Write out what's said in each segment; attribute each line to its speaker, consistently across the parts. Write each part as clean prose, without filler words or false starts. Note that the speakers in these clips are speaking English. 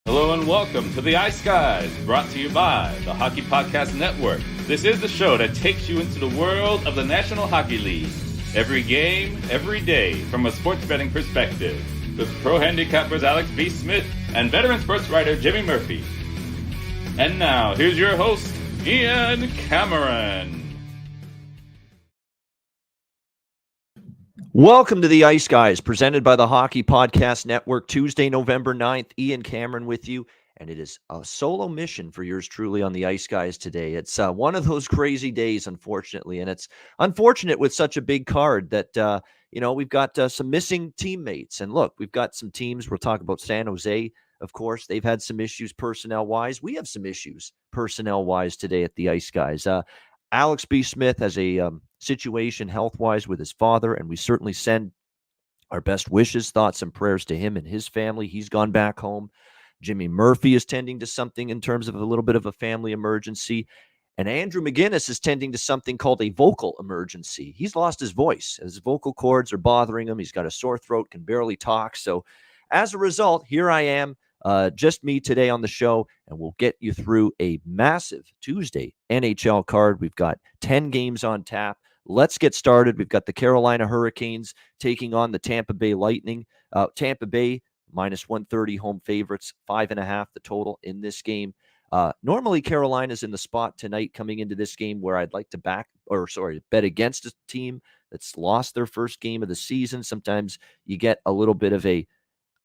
Speaker 1: Hello and welcome to the Ice Guys, brought to you by the Hockey Podcast Network. This is the show that takes you into the world of the National Hockey League. Every game, every day, from a sports betting perspective. With pro handicappers Alex B. Smith and veteran sports writer Jimmy Murphy. And now, here's your host, Ian Cameron.
Speaker 2: Welcome to the Ice Guys, presented by the Hockey Podcast Network. Tuesday, November 9th, Ian Cameron with you, and it is a solo mission for yours truly on the Ice Guys today. It's one of those crazy days, unfortunately, and it's unfortunate with such a big card that, we've got some missing teammates. And look, we've got some teams. We'll talk about San Jose, of course. They've had some issues personnel-wise. We have some issues personnel-wise today at the Ice Guys. Alex B. Smith has a situation health-wise with his father, and we certainly send our best wishes, thoughts, and prayers to him and his family. He's gone back home. Jimmy Murphy is tending to something in terms of a little bit of a family emergency. And Andrew McInnis is tending to something called a vocal emergency. He's lost his voice. His vocal cords are bothering him. He's got a sore throat, can barely talk. So as a result, here I am. Just me today on the show, and we'll get you through a massive Tuesday NHL card. We've got 10 games on tap. Let's get started. We've got the Carolina Hurricanes taking on the Tampa Bay Lightning. Tampa Bay, minus 130 home favorites, 5.5 the total in this game. Normally, Carolina's in the spot tonight coming into this game where I'd like to bet against a team that's lost their first game of the season. Sometimes you get a little bit of a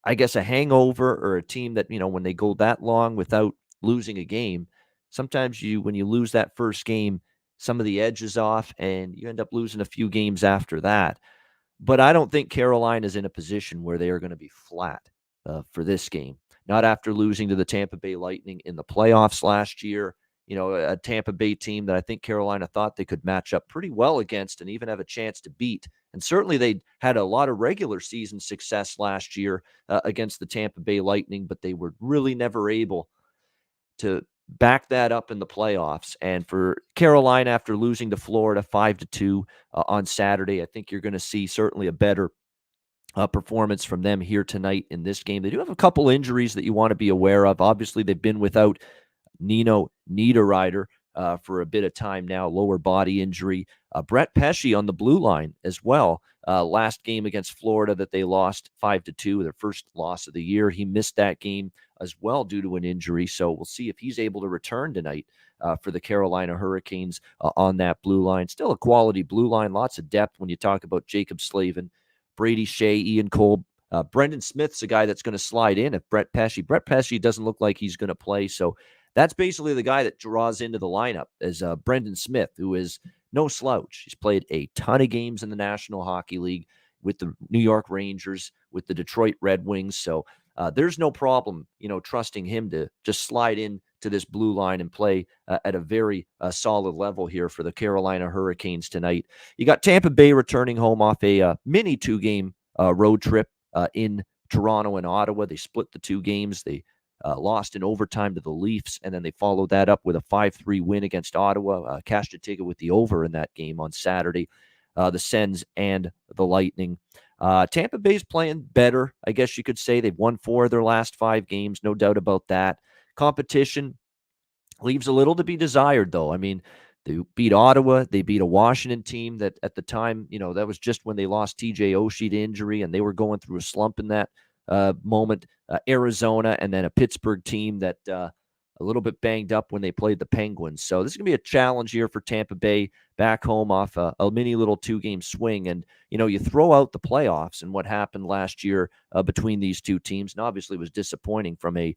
Speaker 2: hangover, or a team that, when they go that long without losing a game, sometimes when you lose that first game, some of the edge is off and you end up losing a few games after that. But I don't think Carolina is in a position where they are going to be flat for this game. Not after losing to the Tampa Bay Lightning in the playoffs last year. A Tampa Bay team that I think Carolina thought they could match up pretty well against and even have a chance to beat. And certainly they had a lot of regular season success last year against the Tampa Bay Lightning, but they were really never able to back that up in the playoffs. And for Carolina, after losing to Florida 5-2 on Saturday, I think you're going to see certainly a better performance from them here tonight in this game. They do have a couple injuries that you want to be aware of. Obviously, they've been without Nino Niederreiter for a bit of time now, lower body injury. Brett Pesce on the blue line as well. Last game against Florida that they lost 5-2, their first loss of the year. He missed that game as well due to an injury. So we'll see if he's able to return tonight for the Carolina Hurricanes on that blue line. Still a quality blue line, lots of depth when you talk about Jacob Slavin, Brady Shea, Ian Cole. Brendan Smith's a guy that's going to slide in if Brett Pesce doesn't look like he's going to play. So that's basically the guy that draws into the lineup, is Brendan Smith, who is no slouch. He's played a ton of games in the National Hockey League with the New York Rangers, with the Detroit Red Wings. So there's no problem, trusting him to just slide in to this blue line and play at a very solid level here for the Carolina Hurricanes tonight. You got Tampa Bay returning home off a mini 2-game road trip in Toronto and Ottawa. They split the 2 games. They lost in overtime to the Leafs, and then they followed that up with a 5-3 win against Ottawa. Cashed a ticket with the over in that game on Saturday, the Sens and the Lightning. Tampa Bay's playing better, I guess you could say. They've won 4 of their last 5 games, no doubt about that. Competition leaves a little to be desired, though. I mean, they beat Ottawa. They beat a Washington team that at the time, that was just when they lost TJ Oshie to injury, and they were going through a slump in that moment. Arizona, and then a Pittsburgh team that a little bit banged up when they played the Penguins. So this is going to be a challenge here for Tampa Bay back home off a mini little 2-game swing. And, you throw out the playoffs and what happened last year between these two teams. And obviously it was disappointing from a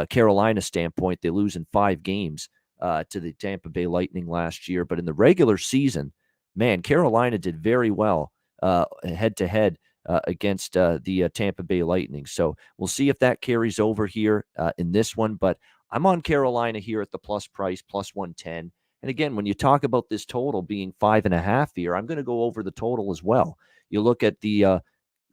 Speaker 2: Carolina standpoint. They lose in 5 games to the Tampa Bay Lightning last year. But in the regular season, man, Carolina did very well head-to-head against the Tampa Bay Lightning. So we'll see if that carries over here in this one. But I'm on Carolina here at the plus price, plus 110. And again, when you talk about this total being 5.5 here, I'm going to go over the total as well. You look at the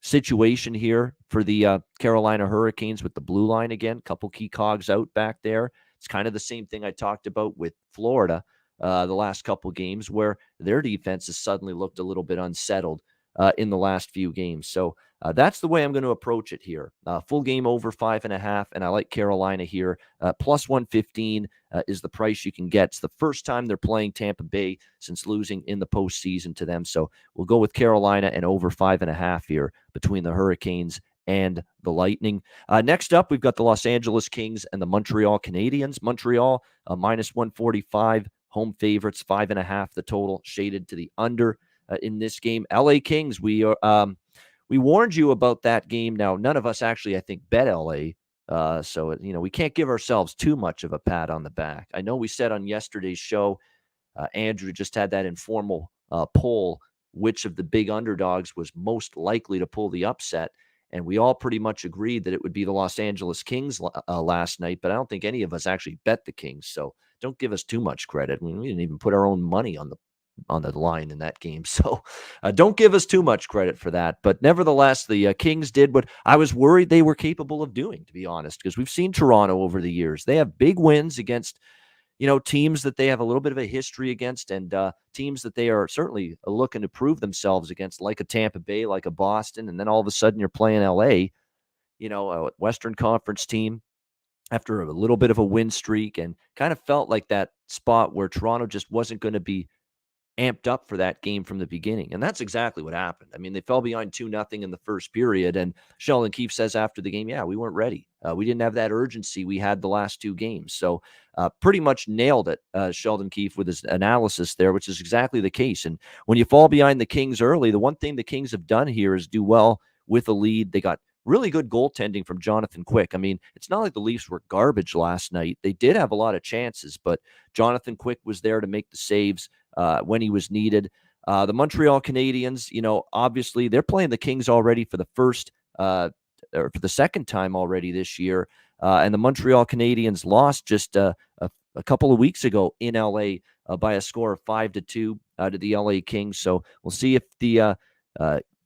Speaker 2: situation here for the Carolina Hurricanes with the blue line again, couple key cogs out back there. It's kind of the same thing I talked about with Florida the last couple games, where their defense has suddenly looked a little bit unsettled in the last few games. So that's the way I'm going to approach it here. Full game over 5.5, and I like Carolina here. Plus 115 is the price you can get. It's the first time they're playing Tampa Bay since losing in the postseason to them. So we'll go with Carolina and over 5.5 here between the Hurricanes and the Lightning. Next up, we've got the Los Angeles Kings and the Montreal Canadiens. Montreal, minus 145, home favorites, 5.5 the total, shaded to the under in this game. LA Kings, we warned you about that game. Now, none of us actually, I think, bet LA. So, we can't give ourselves too much of a pat on the back. I know we said on yesterday's show, Andrew just had that informal poll, which of the big underdogs was most likely to pull the upset. And we all pretty much agreed that it would be the Los Angeles Kings last night, but I don't think any of us actually bet the Kings. So don't give us too much credit. I mean, we didn't even put our own money on the line in that game. So don't give us too much credit for that. But nevertheless, the Kings did what I was worried they were capable of doing, to be honest, because we've seen Toronto over the years. They have big wins against teams that they have a little bit of a history against, and teams that they are certainly looking to prove themselves against, like a Tampa Bay, like a Boston, and then all of a sudden you're playing LA, a Western Conference team after a little bit of a win streak, and kind of felt like that spot where Toronto just wasn't going to be amped up for that game from the beginning. And that's exactly what happened. I mean, they fell behind 2-0 in the first period. And Sheldon Keefe says after the game, yeah, we weren't ready. We didn't have that urgency we had the last two games. So pretty much nailed it, Sheldon Keefe, with his analysis there, which is exactly the case. And when you fall behind the Kings early, the one thing the Kings have done here is do well with a lead. They got really good goaltending from Jonathan Quick. I mean, it's not like the Leafs were garbage last night. They did have a lot of chances, but Jonathan Quick was there to make the saves when he was needed. The Montreal Canadiens, obviously they're playing the Kings already for the or for the second time already this year. And the Montreal Canadiens lost just a couple of weeks ago in LA by a score of 5-2 to the LA Kings. So we'll see if the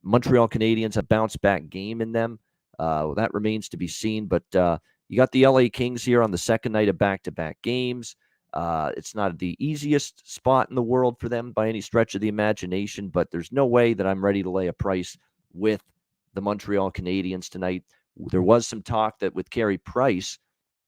Speaker 2: Montreal Canadiens have bounce back game in them. That remains to be seen. But you got the LA Kings here on the second night of back-to-back games. It's not the easiest spot in the world for them by any stretch of the imagination, but there's no way that I'm ready to lay a price with the Montreal Canadiens tonight. There was some talk that with Carey Price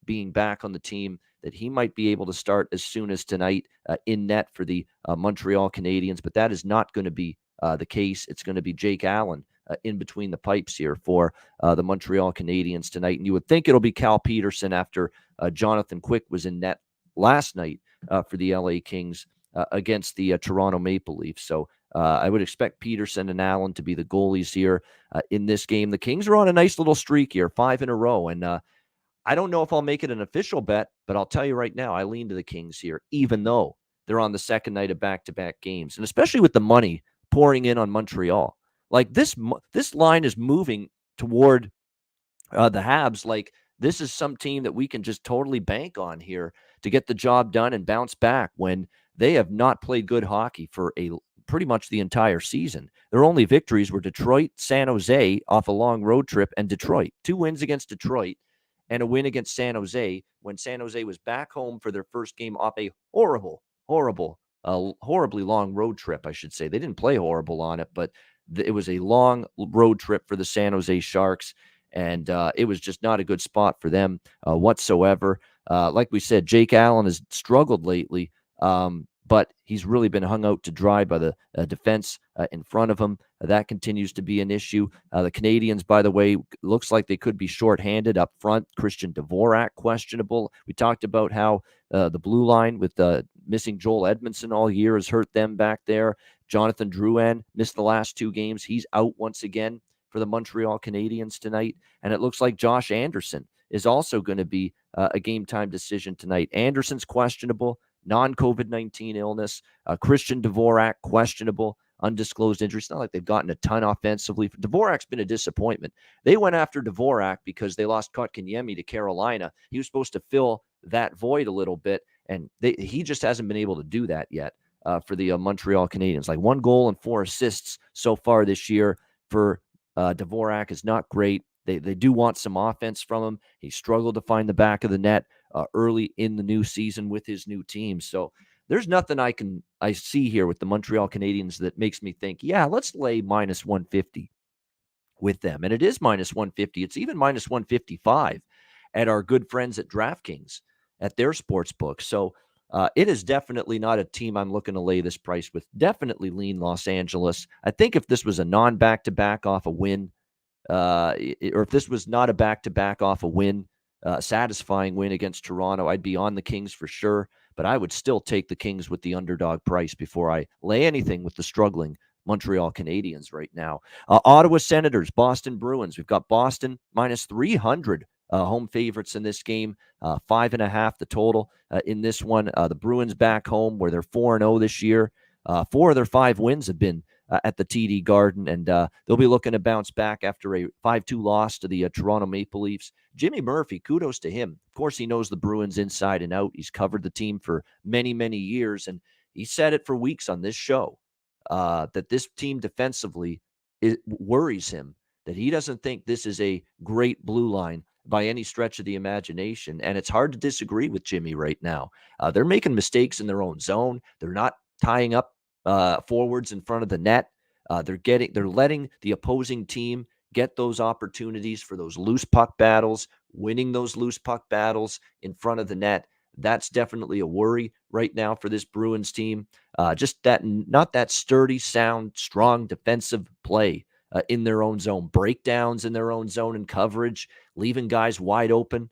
Speaker 2: being back on the team, that he might be able to start as soon as tonight in net for the Montreal Canadiens, but that is not going to be the case. It's going to be Jake Allen in between the pipes here for the Montreal Canadiens tonight. And you would think it'll be Cal Peterson after Jonathan Quick was in net last night for the LA Kings against the Toronto Maple Leafs. So I would expect Peterson and Allen to be the goalies here in this game. The Kings are on a nice little streak here, 5 in a row. And I don't know if I'll make it an official bet, but I'll tell you right now, I lean to the Kings here, even though they're on the second night of back-to-back games. And especially with the money pouring in on Montreal. Like this line is moving toward the Habs. Like this is some team that we can just totally bank on here to get the job done and bounce back when they have not played good hockey for pretty much the entire season. Their only victories were Detroit, San Jose off a long road trip, and Detroit. 2 wins against Detroit and a win against San Jose when San Jose was back home for their first game off a horribly long road trip, I should say. They didn't play horrible on it, but it was a long road trip for the San Jose Sharks, and it was just not a good spot for them whatsoever. Like we said, Jake Allen has struggled lately, but he's really been hung out to dry by the defense in front of him. That continues to be an issue. The Canadiens, by the way, looks like they could be shorthanded up front. Christian Dvorak, questionable. We talked about how the blue line with missing Joel Edmondson all year has hurt them back there. Jonathan Drouin missed the last 2 games. He's out once again for the Montreal Canadiens tonight. And it looks like Josh Anderson is also going to be a game-time decision tonight. Anderson's questionable, non-COVID-19 illness. Christian Dvorak, questionable, undisclosed injury. It's not like they've gotten a ton offensively. Dvorak's been a disappointment. They went after Dvorak because they lost Kotkaniemi to Carolina. He was supposed to fill that void a little bit, and he just hasn't been able to do that yet for the Montreal Canadiens. Like 1 goal and 4 assists so far this year for Dvorak is not great. They do want some offense from him. He struggled to find the back of the net early in the new season with his new team. So there's nothing I see here with the Montreal Canadiens that makes me think, yeah, let's lay minus 150 with them. And it is minus 150. It's even minus 155 at our good friends at DraftKings at their sports book. So it is definitely not a team I'm looking to lay this price with. Definitely lean Los Angeles. I think if this was a non-back-to-back off a win, or if this was not a back-to-back off a win, satisfying win against Toronto, I'd be on the Kings for sure. But I would still take the Kings with the underdog price before I lay anything with the struggling Montreal Canadiens right now. Ottawa Senators, Boston Bruins. We've got Boston minus 300 home favorites in this game, 5.5 the total in this one. The Bruins back home where they're 4-0 this year. 4 of their 5 wins have been at the TD Garden, and they'll be looking to bounce back after a 5-2 loss to the Toronto Maple Leafs. Jimmy Murphy, kudos to him. Of course, he knows the Bruins inside and out. He's covered the team for many, many years, and he said it for weeks on this show that this team defensively worries him, that he doesn't think this is a great blue line by any stretch of the imagination. And it's hard to disagree with Jimmy right now. They're making mistakes in their own zone. They're not tying up forwards in front of the net. They're letting the opposing team get those opportunities for those loose puck battles, winning those loose puck battles in front of the net. That's definitely a worry right now for this Bruins team. Just that, not that sturdy, sound, strong defensive play in their own zone, breakdowns in their own zone and coverage, leaving guys wide open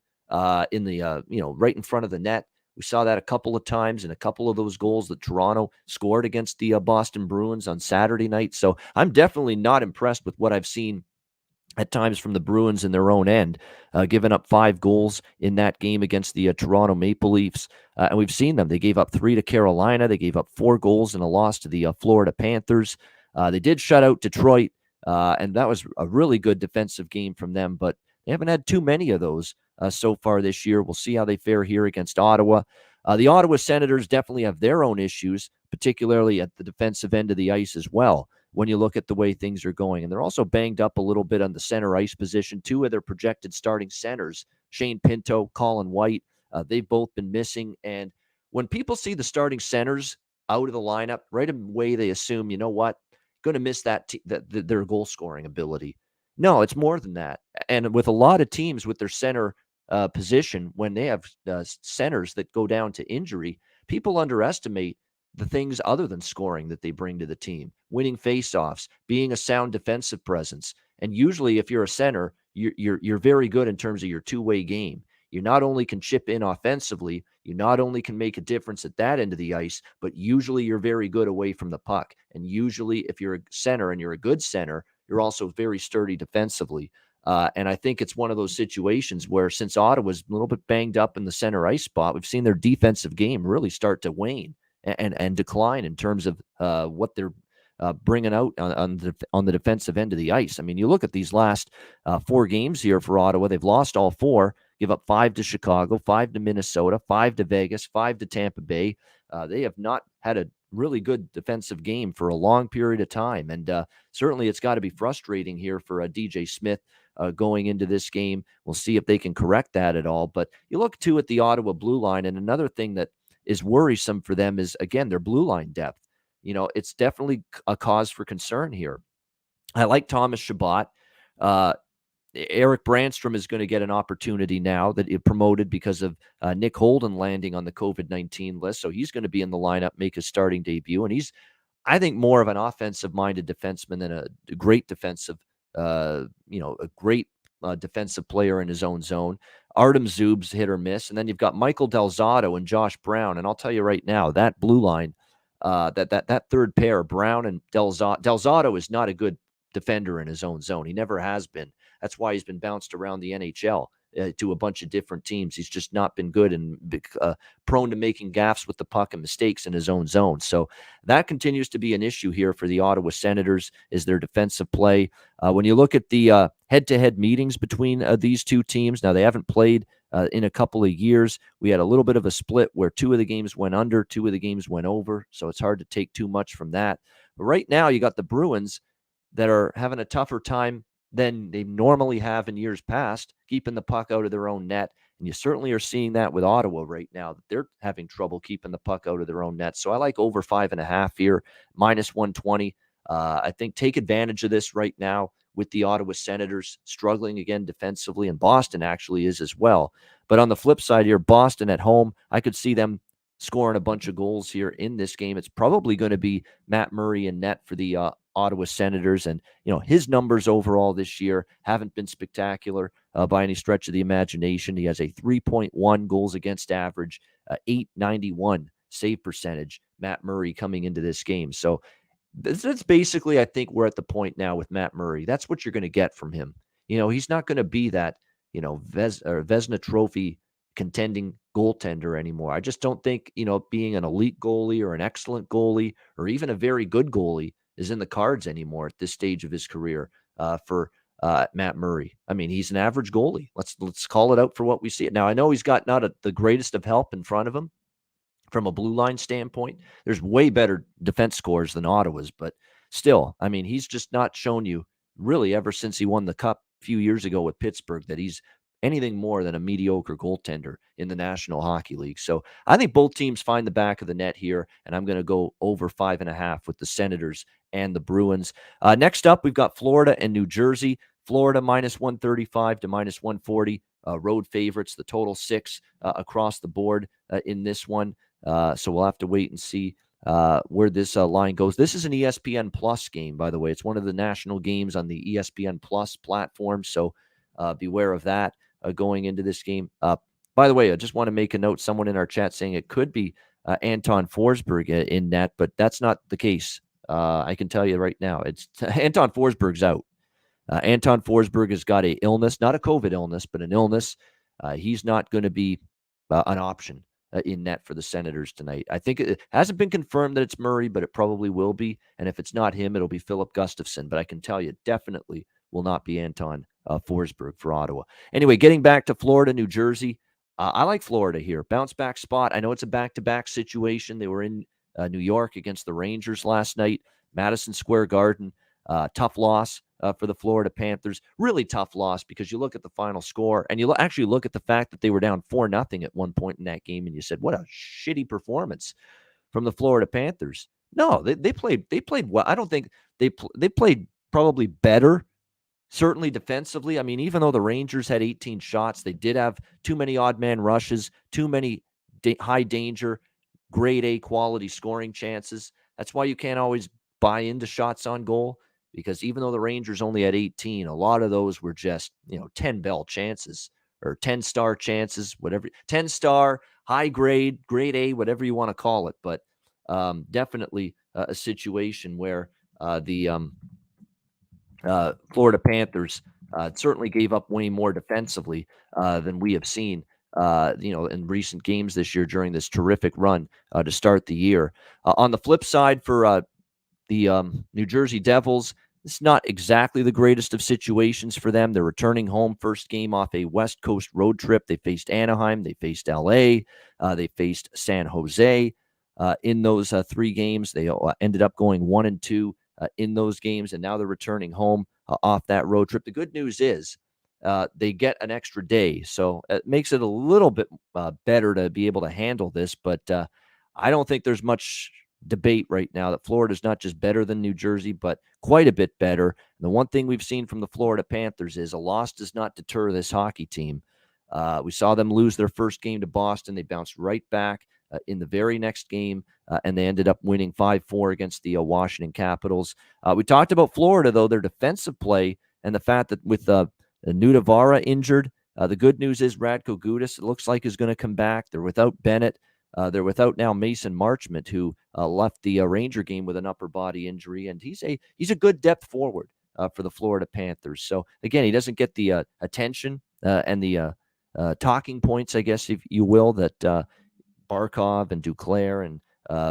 Speaker 2: in the right in front of the net. We saw that a couple of times in a couple of those goals that Toronto scored against the Boston Bruins on Saturday night. So I'm definitely not impressed with what I've seen at times from the Bruins in their own end, giving up 5 goals in that game against the Toronto Maple Leafs. And we've seen them. They gave up 3 to Carolina. They gave up 4 goals in a loss to the Florida Panthers. They did shut out Detroit, and that was a really good defensive game from them, but they haven't had too many of those so far this year. We'll see how they fare here against Ottawa. The Ottawa Senators definitely have their own issues, particularly at the defensive end of the ice as well, when you look at the way things are going. And they're also banged up a little bit on the center ice position. 2 of their projected starting centers, Shane Pinto, Colin White, they've both been missing. And when people see the starting centers out of the lineup, right away they assume, you know what, going to miss their goal scoring ability. No, it's more than that. And with a lot of teams with their center position, when they have centers that go down to injury, people underestimate the things other than scoring that they bring to the team, winning faceoffs, being a sound defensive presence. And usually if you're a center, you're very good in terms of your two-way game. You not only can chip in offensively, you not only can make a difference at that end of the ice, but usually you're very good away from the puck. And usually if you're a center and you're a good center, you're also very sturdy defensively. And I think it's one of those situations where, since Ottawa's a little bit banged up in the center ice spot, we've seen their defensive game really start to wane and decline in terms of what they're bringing out on the defensive end of the ice. I mean, you look at these last 4 games here for Ottawa. They've lost all 4, give up 5 to Chicago, 5 to Minnesota, 5 to Vegas, 5 to Tampa Bay. They have not had a really good defensive game for a long period of time. And certainly it's got to be frustrating here for DJ Smith going into this game. We'll see if they can correct that at all. But you look, too, at the Ottawa blue line, and another thing that is worrisome for them is, again, their blue line depth. You know, it's definitely a cause for concern here. I like Thomas Chabot. Eric Brandstrom is going to get an opportunity now that he promoted because of Nick Holden landing on the COVID-19 list. So he's going to be in the lineup, make his starting debut. And he's, I think, more of an offensive-minded defenseman than a great defensive, a great defensive player in his own zone. Artem Zub's hit or miss. And then you've got Michael Del Zotto and Josh Brown. And I'll tell you right now, that blue line, that third pair, Brown and Del Zotto is not a good defender in his own zone. He never has been. That's why he's been bounced around the NHL to a bunch of different teams. He's just not been good and prone to making gaffes with the puck and mistakes in his own zone. So that continues to be an issue here for the Ottawa Senators, is their defensive play. When you look at the head-to-head meetings between these two teams, now they haven't played in a couple of years. We had a little bit of a split where 2 of the games went under, 2 of the games went over. So it's hard to take too much from that. But right now you got the Bruins that are having a tougher time than they normally have in years past, keeping the puck out of their own net. And you certainly are seeing that with Ottawa right now, that they're having trouble keeping the puck out of their own net. So I like over 5.5 here, minus 120. I think take advantage of this right now with the Ottawa Senators struggling again defensively, and Boston actually is as well. But on the flip side here, Boston at home, I could see them scoring a bunch of goals here in this game. It's probably going to be Matt Murray in net for the Ottawa Senators. And, his numbers overall this year haven't been spectacular by any stretch of the imagination. He has a 3.1 goals against average, 891 save percentage, Matt Murray coming into this game. So that's basically, I think we're at the point now with Matt Murray. That's what you're going to get from him. He's not going to be that, Vezina Trophy contending goaltender anymore. I just don't think, being an elite goalie or an excellent goalie or even a very good goalie is in the cards anymore at this stage of his career for Matt Murray. I mean, he's an average goalie. Let's call it out for what we see. Now, I know he's got not the greatest of help in front of him from a blue line standpoint. There's way better defense scores than Ottawa's, but still, I mean, he's just not shown you really ever since he won the cup a few years ago with Pittsburgh that he's anything more than a mediocre goaltender in the National Hockey League. So I think both teams find the back of the net here, and I'm going to go over 5.5 with the Senators and the Bruins. Next up, we've got Florida and New Jersey. Florida minus 135 to minus 140. Road favorites, the total 6 across the board in this one. So we'll have to wait and see where this line goes. This is an ESPN Plus game, by the way. It's one of the national games on the ESPN Plus platform. So beware of that going into this game. By the way, I just want to make a note. Someone in our chat saying it could be Anton Forsberg in net, but that's not the case. I can tell you right now, it's Anton Forsberg's out. Anton Forsberg has got a illness, not a COVID illness, but an illness. He's not going to be an option in net for the Senators tonight. I think it hasn't been confirmed that it's Murray, but it probably will be. And if it's not him, it'll be Philip Gustafsson. But I can tell you, definitely will not be Anton Forsberg for Ottawa. Anyway, getting back to Florida, New Jersey, I like Florida here. Bounce back spot. I know it's a back-to-back situation. They were in New York against the Rangers last night, Madison Square Garden. Tough loss for the Florida Panthers. Really tough loss because you look at the final score and you actually look at the fact that they were down 4-0 at one point in that game, and you said, "What a shitty performance from the Florida Panthers." No, they played well. I don't think they played probably better. Certainly defensively. I mean, even though the Rangers had 18 shots, they did have too many odd man rushes, too many high danger, grade A quality scoring chances. That's why you can't always buy into shots on goal, because even though the Rangers only had 18, a lot of those were just, 10 bell chances or 10-star chances, whatever, 10-star, high grade, grade A, whatever you want to call it. But definitely a situation where the Florida Panthers certainly gave up way more defensively than we have seen, in recent games this year during this terrific run to start the year. On the flip side for the New Jersey Devils, it's not exactly the greatest of situations for them. They're returning home, first game off a West Coast road trip. They faced Anaheim, they faced LA, they faced San Jose. In those 3 games, they ended up going 1-2 in those games, and now they're returning home off that road trip. The good news is they get an extra day, so it makes it a little bit better to be able to handle this, but I don't think there's much debate right now that Florida is not just better than New Jersey, but quite a bit better. And the one thing we've seen from the Florida Panthers is a loss does not deter this hockey team. We saw them lose their first game to Boston. They bounced right back in the very next game, and they ended up winning 5-4 against the Washington Capitals. We talked about Florida, though, their defensive play and the fact that with Nudavara injured, the good news is Radko Gudas, it looks like, is going to come back. They're without Bennett. They're without now Mason Marchment, who left the Ranger game with an upper body injury, and he's a good depth forward for the Florida Panthers. So again, he doesn't get the attention and the talking points, I guess, if you will, that Barkov and Duclair and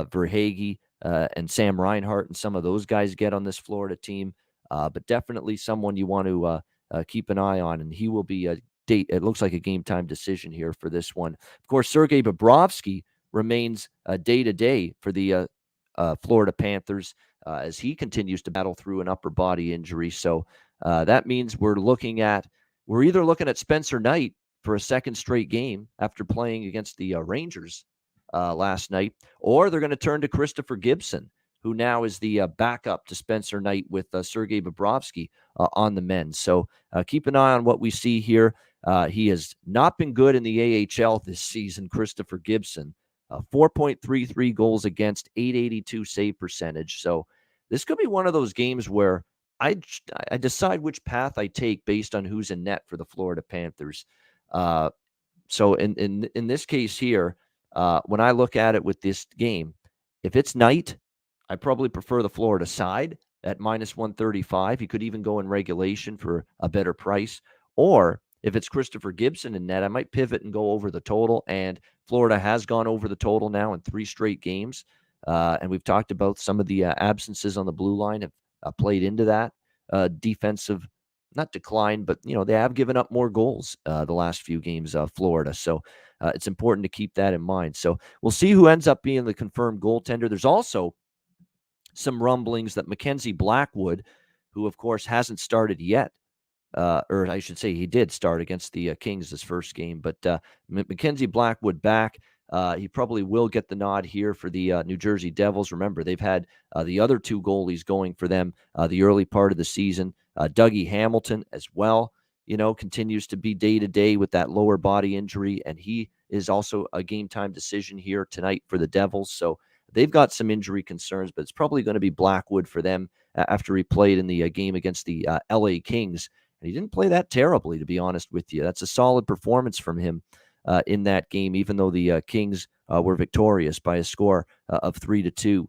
Speaker 2: Verhaeghe and Sam Reinhart and some of those guys get on this Florida team, but definitely someone you want to keep an eye on, and he will be it looks like a game time decision here for this one. Of course, Sergei Bobrovsky remains day-to-day for the Florida Panthers as he continues to battle through an upper body injury. So That means we're either looking at Spencer Knight for a second straight game after playing against the Rangers last night, or they're going to turn to Christopher Gibson, who now is the backup to Spencer Knight with Sergei Bobrovsky on the men. So keep an eye on what we see here. He has not been good in the AHL this season, Christopher Gibson. 4.33 goals against, 882 save percentage. So this could be one of those games where I decide which path I take based on who's in net for the Florida Panthers. So in this case here, when I look at it with this game, if it's Knight, I probably prefer the Florida side at minus 135. He could even go in regulation for a better price. Or if it's Christopher Gibson in net, I might pivot and go over the total. And Florida has gone over the total now in 3 straight games. And we've talked about some of the absences on the blue line have played into that defensive, not decline, but, they have given up more goals the last few games of Florida. So it's important to keep that in mind. So we'll see who ends up being the confirmed goaltender. There's also some rumblings that Mackenzie Blackwood, who, of course, hasn't started yet, or I should say he did start against the Kings this first game, but Mackenzie Blackwood back. He probably will get the nod here for the New Jersey Devils. Remember, they've had the other 2 goalies going for them the early part of the season. Dougie Hamilton as well, continues to be day-to-day with that lower body injury, and he is also a game-time decision here tonight for the Devils. So they've got some injury concerns, but it's probably going to be Blackwood for them after he played in the game against the LA Kings. And he didn't play that terribly, to be honest with you. That's a solid performance from him in that game, even though the Kings were victorious by a score of 3-2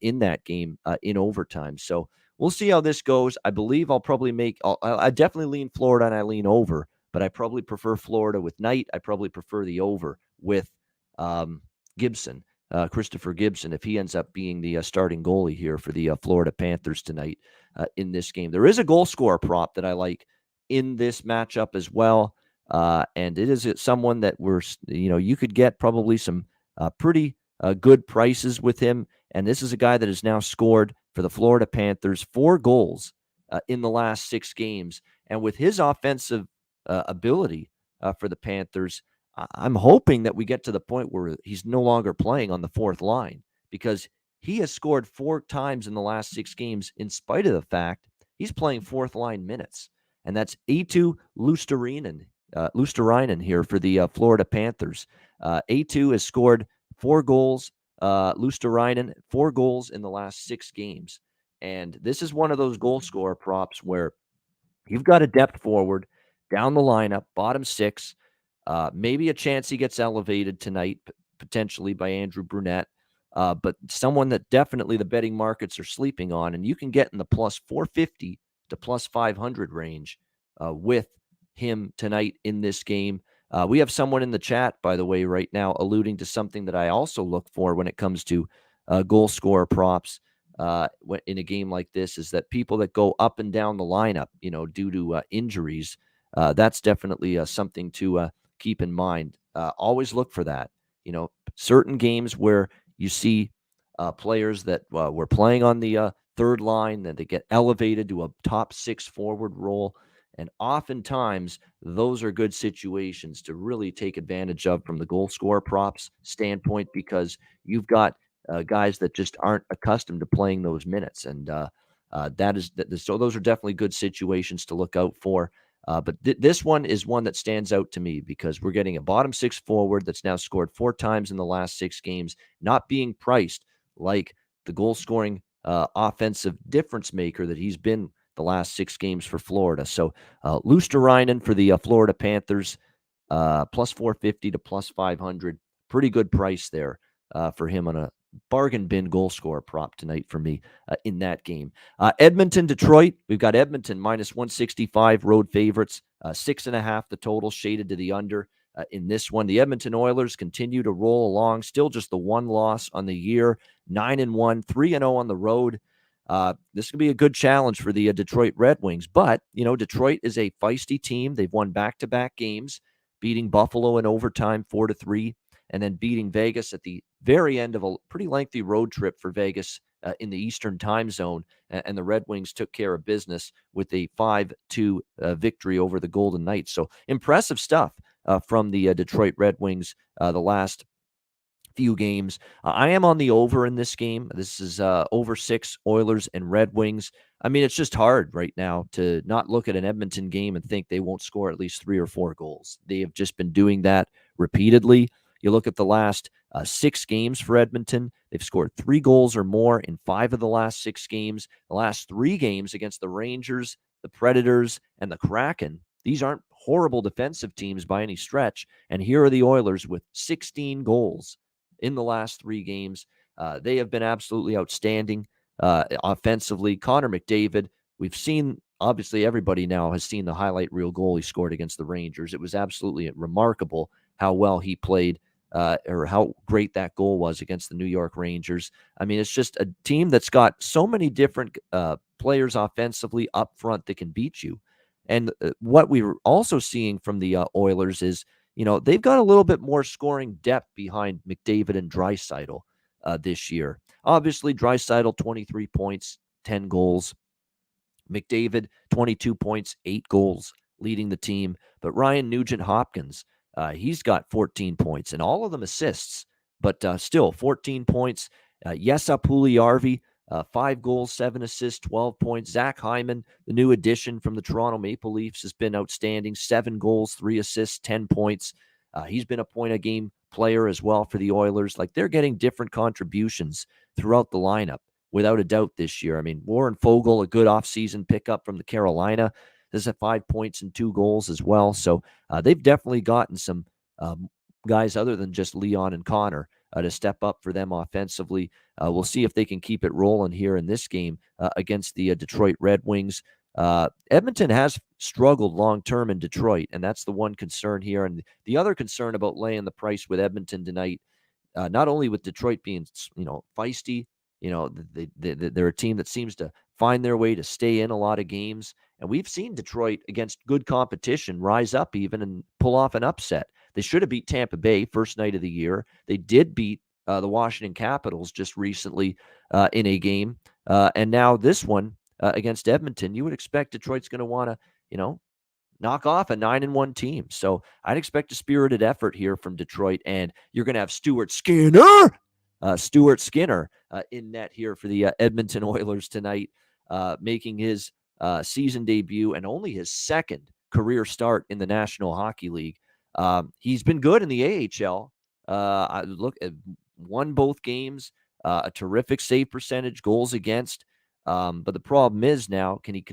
Speaker 2: in that game in overtime. So we'll see how this goes. I believe I'll probably I definitely lean Florida and I lean over, but I probably prefer Florida with Knight. I probably prefer the over with Gibson. Christopher Gibson, if he ends up being the starting goalie here for the Florida Panthers tonight in this game. There is a goal scorer prop that I like in this matchup as well, and it is someone that you could get probably some pretty good prices with him, and this is a guy that has now scored for the Florida Panthers 4 goals in the last 6 games, and with his offensive ability for the Panthers, I'm hoping that we get to the point where he's no longer playing on the 4th line, because he has scored 4 times in the last 6 games in spite of the fact he's playing 4th line minutes. And that's Eetu Luostarinen here for the Florida Panthers. Eetu has scored 4 goals. Luostarinen, 4 goals in the last 6 games. And this is one of those goal scorer props where you've got a depth forward down the lineup, bottom 6. Maybe a chance he gets elevated tonight, potentially by Andrew Brunette, but someone that definitely the betting markets are sleeping on, and you can get in the plus 450 to plus 500 range with him tonight in this game. We have someone in the chat, by the way, right now alluding to something that I also look for when it comes to goal scorer props in a game like this, is that people that go up and down the lineup, due to injuries, that's definitely something to keep in mind. Always look for that. Certain games where you see players that were playing on the 3rd line, then they get elevated to a top 6 forward role. And oftentimes, those are good situations to really take advantage of from the goal scorer props standpoint, because you've got guys that just aren't accustomed to playing those minutes. And so those are definitely good situations to look out for. But this one is one that stands out to me because we're getting a bottom 6 forward that's now scored 4 times in the last 6 games, not being priced like the goal scoring offensive difference maker that he's been the last 6 games for Florida. So Luostarinen for the Florida Panthers, plus 450 to plus 500. Pretty good price there for him on a bargain bin goal scorer prop tonight for me in that game. Edmonton, Detroit. We've got Edmonton minus 165 road favorites, 6.5 the total, shaded to the under in this one. The Edmonton Oilers continue to roll along, still just the 1 loss on the year, 9-1, 3-0 on the road. This could be a good challenge for the Detroit Red Wings, but Detroit is a feisty team. They've won back-to-back games, beating Buffalo in overtime 4-3, and then beating Vegas at the very end of a pretty lengthy road trip for Vegas in the Eastern time zone, and the Red Wings took care of business with a 5-2 victory over the Golden Knights. So impressive stuff from the Detroit Red Wings the last few games. I am on the over in this game. This is over 6 Oilers and Red Wings. I mean, it's just hard right now to not look at an Edmonton game and think they won't score at least 3 or 4 goals. They have just been doing that repeatedly. You look at the last 6 games for Edmonton, they've scored 3 goals or more in 5 of the last 6 games. The last 3 games against the Rangers, the Predators, and the Kraken, these aren't horrible defensive teams by any stretch. And here are the Oilers with 16 goals in the last 3 games. They have been absolutely outstanding offensively. Connor McDavid, we've seen, obviously everybody now has seen the highlight reel goal he scored against the Rangers. It was absolutely remarkable how well he played or how great that goal was against the New York Rangers. I mean, it's just a team that's got so many different players offensively up front that can beat you. And what we were also seeing from the Oilers is, they've got a little bit more scoring depth behind McDavid and Draisaitl this year. Obviously, Draisaitl, 23 points, 10 goals. McDavid, 22 points, 8 goals, leading the team. But Ryan Nugent-Hopkins, he's got 14 points, and all of them assists. But still, 14 points. Jesse Puljujärvi, 5 goals, 7 assists, 12 points. Zach Hyman, the new addition from the Toronto Maple Leafs, has been outstanding. 7 goals, 3 assists, 10 points. He's been a point-a-game player as well for the Oilers. Like, they're getting different contributions throughout the lineup, without a doubt, this year. I mean, Warren Fogle, a good offseason pickup from the Carolina, has 5 points and 2 goals as well. So they've definitely gotten some guys other than just Leon and Connor to step up for them offensively. We'll see if they can keep it rolling here in this game against the Detroit Red Wings. Edmonton has struggled long-term in Detroit, and that's the one concern here. And the other concern about laying the price with Edmonton tonight, not only with Detroit being, feisty, they're a team that seems to find their way to stay in a lot of games. And we've seen Detroit against good competition rise up even and pull off an upset. They should have beat Tampa Bay first night of the year. They did beat the Washington Capitals just recently in a game. And now this one against Edmonton, you would expect Detroit's going to want to, knock off a 9-1 team. So I'd expect a spirited effort here from Detroit. And you're going to have Stuart Skinner in net here for the Edmonton Oilers tonight, making his season debut and only his second career start in the National Hockey League. He's been good in the AHL. I won both games, a terrific save percentage, goals against. But the problem is now, can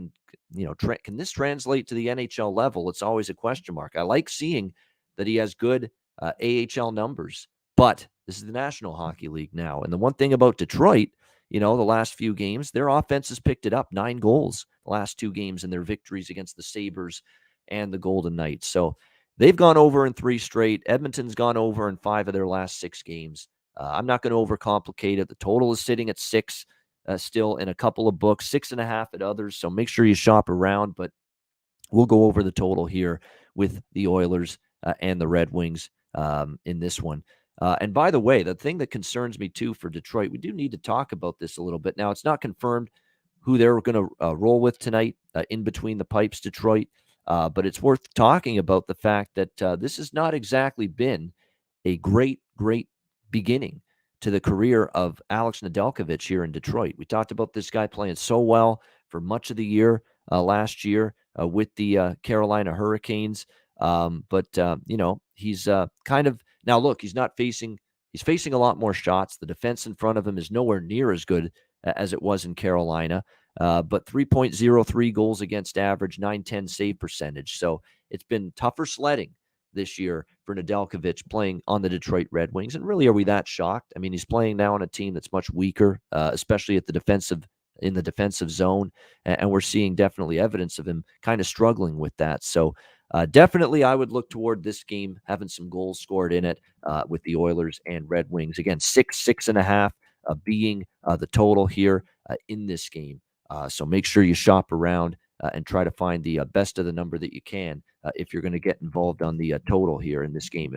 Speaker 2: this translate to the NHL level? It's always a question mark. I like seeing that he has good AHL numbers, but this is the National Hockey League now. And the one thing about Detroit, the last few games, their offense has picked it up. 9 goals the last 2 games in their victories against the Sabres and the Golden Knights. So they've gone over in 3 straight. Edmonton's gone over in 5 of their last 6 games. I'm not going to overcomplicate it. The total is sitting at 6 still in a couple of books, 6.5 at others. So make sure you shop around, but we'll go over the total here with the Oilers and the Red Wings in this one. And by the way, the thing that concerns me too for Detroit, we do need to talk about this a little bit. Now, it's not confirmed who they're going to roll with tonight in between the pipes, Detroit. But it's worth talking about the fact that this has not exactly been a great beginning to the career of Alex Nedeljkovic here in Detroit. We talked about this guy playing so well for much of the year last year with the Carolina Hurricanes. But he's kind of, now look, he's facing a lot more shots. The defense in front of him is nowhere near as good as it was in Carolina. But 3.03 goals against average, 910 save percentage. So it's been tougher sledding this year for Nedeljkovic playing on the Detroit Red Wings. And really, are we that shocked? I mean, he's playing now on a team that's much weaker, especially in the defensive zone. And we're seeing definitely evidence of him kind of struggling with that. So definitely I would look toward this game having some goals scored in it with the Oilers and Red Wings. Again, 6.5 being the total here in this game. So make sure you shop around and try to find the best of the number that you can if you're going to get involved on the total here in this game.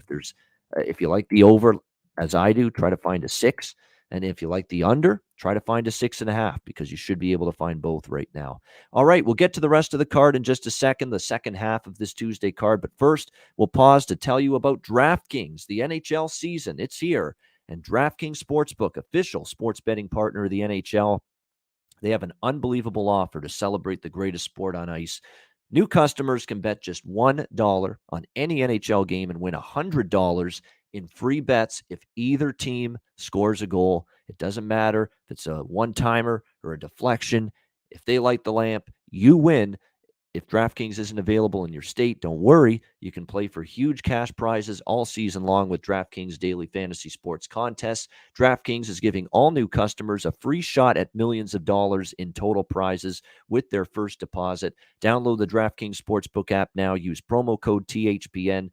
Speaker 2: If you like the over, as I do, try to find a 6. And if you like the under, try to find a 6.5 because you should be able to find both right now. All right, we'll get to the rest of the card in just a second, the second half of this Tuesday card. But first, we'll pause to tell you about DraftKings. The NHL season, it's here. And DraftKings Sportsbook, official sports betting partner of the NHL, they have an unbelievable offer to celebrate the greatest sport on ice. New customers can bet just $1 on any NHL game and win $100 in free bets if either team scores a goal. It doesn't matter if it's a one-timer or a deflection. If they light the lamp, you win. If DraftKings isn't available in your state, don't worry. You can play for huge cash prizes all season long with DraftKings daily fantasy sports contests. DraftKings is giving all new customers a free shot at millions of dollars in total prizes with their first deposit. Download the DraftKings Sportsbook app now. Use promo code THPN.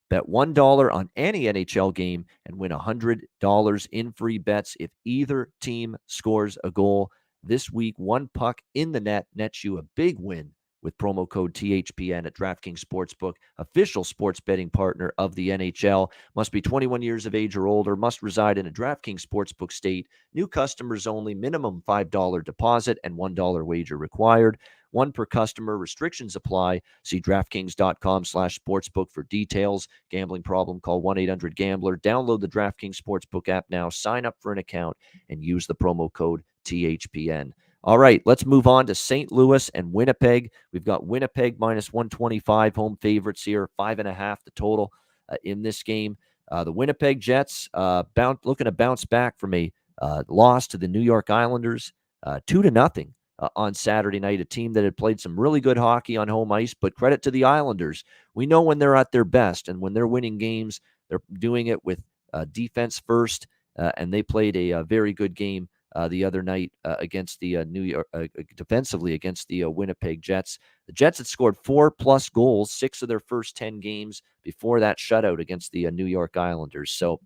Speaker 2: Bet $1 on any NHL game and win $100 in free bets if either team scores a goal. This week, one puck in the net nets you a big win with promo code THPN at DraftKings Sportsbook, official sports betting partner of the NHL. Must be 21 years of age or older, must reside in a DraftKings Sportsbook state. New customers only, minimum $5 deposit and $1 wager required. One per customer. Restrictions apply. See DraftKings.com/sportsbook for details. Gambling problem? Call 1-800-GAMBLER. Download the DraftKings Sportsbook app now. Sign up for an account and use the promo code THPN. All right, let's move on to St. Louis and Winnipeg. We've got Winnipeg minus 125 home favorites here, 5.5 the total in this game. The Winnipeg Jets looking to bounce back from a loss to the New York Islanders, 2-0 on Saturday night, a team that had played some really good hockey on home ice, but credit to the Islanders. We know when they're at their best, and when they're winning games, they're doing it with defense first, and they played a very good game the other night against the New York, defensively against the Winnipeg Jets. The Jets had scored 4+ goals, 6 of their first 10 games before that shutout against the New York Islanders. So,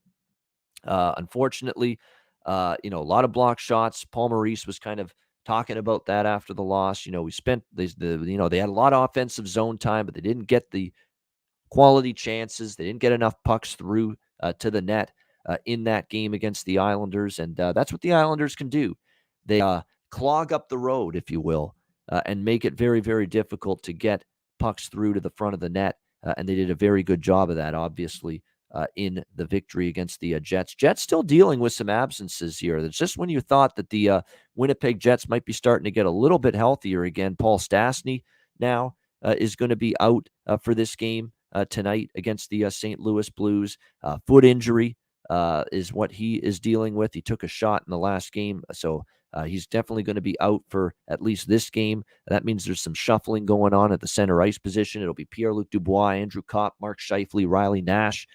Speaker 2: unfortunately, a lot of block shots. Paul Maurice was kind of talking about that after the loss. We spent they had a lot of offensive zone time, but they didn't get the quality chances. They didn't get enough pucks through to the net in that game against the Islanders, and that's what the Islanders can do. They clog up the road, if you will, and make it very, very difficult to get pucks through to the front of the net, and they did a very good job of that, obviously, in the victory against the Jets. Jets still dealing with some absences here. It's just when you thought that the Winnipeg Jets might be starting to get a little bit healthier again. Paul Stastny now is going to be out for this game tonight against the St. Louis Blues. Foot injury is what he is dealing with. He took a shot in the last game, so he's definitely going to be out for at least this game. That means there's some shuffling going on at the center ice position. It'll be Pierre-Luc Dubois, Andrew Kopp, Mark Scheifele, Riley Nash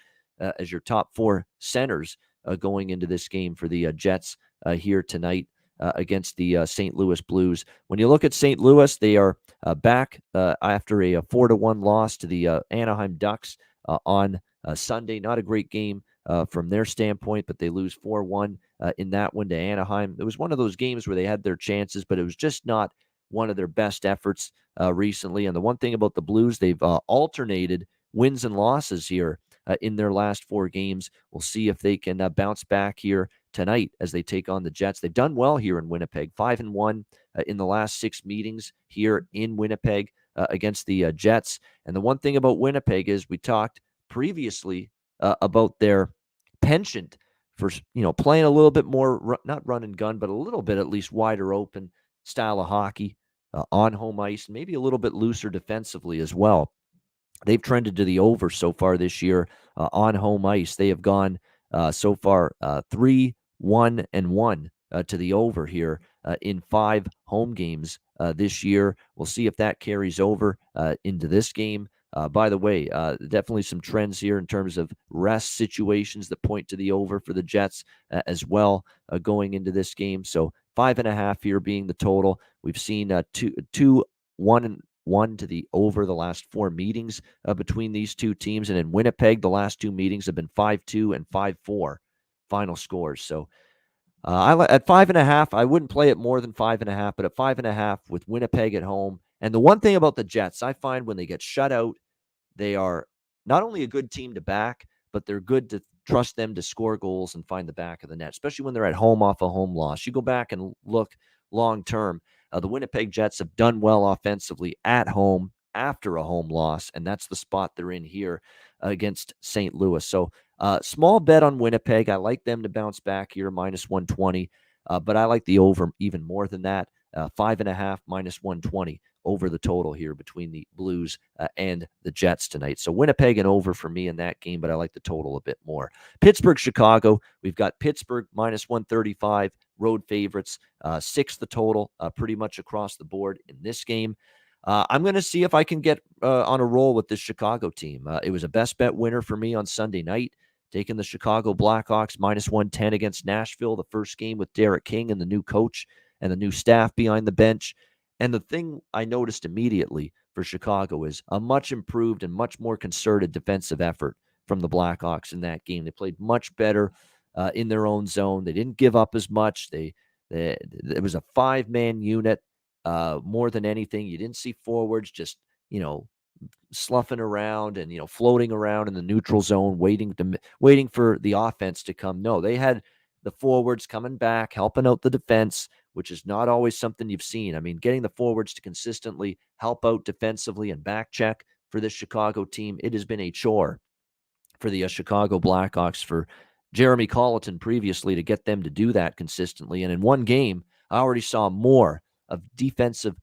Speaker 2: as your top 4 centers going into this game for the Jets here tonight against the St. Louis Blues. When you look at St. Louis, they are back after a 4-1 loss to the Anaheim Ducks on Sunday. Not a great game from their standpoint, but they lose 4-1 in that one to Anaheim. It was one of those games where they had their chances, but it was just not one of their best efforts recently. And the one thing about the Blues, they've alternated wins and losses here in their last 4 games. We'll see if they can bounce back here tonight as they take on the Jets. They've done well here in Winnipeg, 5-1 in the last 6 meetings here in Winnipeg against the Jets. And the one thing about Winnipeg is we talked previously about their penchant for playing a little bit more, not run and gun, but a little bit at least wider open style of hockey on home ice, maybe a little bit looser defensively as well. They've trended to the over so far this year on home ice. They have gone so far 3-1-1 to the over here in 5 home games this year. We'll see if that carries over into this game. By the way, definitely some trends here in terms of rest situations that point to the over for the Jets as well going into this game. So 5.5 here being the total. We've seen 2-1-1 to the over the last 4 meetings between these two teams. And in Winnipeg, the last 2 meetings have been 5-2 and 5-4 final scores. So at 5.5, I wouldn't play it more than 5.5, but at 5.5 with Winnipeg at home. And the one thing about the Jets, I find when they get shut out, they are not only a good team to back, but they're good to trust them to score goals and find the back of the net, especially when they're at home off a home loss. You go back and look long term, the Winnipeg Jets have done well offensively at home after a home loss, and that's the spot they're in here against St. Louis. So small bet on Winnipeg. I like them to bounce back here, minus 120, but I like the over even more than that. 5.5 minus 120 over the total here between the Blues and the Jets tonight. So Winnipeg and over for me in that game, but I like the total a bit more. Pittsburgh, Chicago. We've got Pittsburgh minus 135, road favorites, 6 the total, pretty much across the board in this game. I'm going to see if I can get on a roll with this Chicago team. It was a best bet winner for me on Sunday night, taking the Chicago Blackhawks minus 110 against Nashville, the first game with Derek King and the new coach and the new staff behind the bench. And the thing I noticed immediately for Chicago is a much improved and much more concerted defensive effort from the Blackhawks in that game. They played much better in their own zone. They didn't give up as much. It was a 5-man unit more than anything. You didn't see forwards just, sloughing around and, floating around in the neutral zone, waiting for the offense to come. No, they had the forwards coming back, helping out the defense, which is not always something you've seen. I mean, getting the forwards to consistently help out defensively and back check for this Chicago team, it has been a chore for the Chicago Blackhawks, for Jeremy Colleton previously, to get them to do that consistently. And in one game, I already saw more of defensive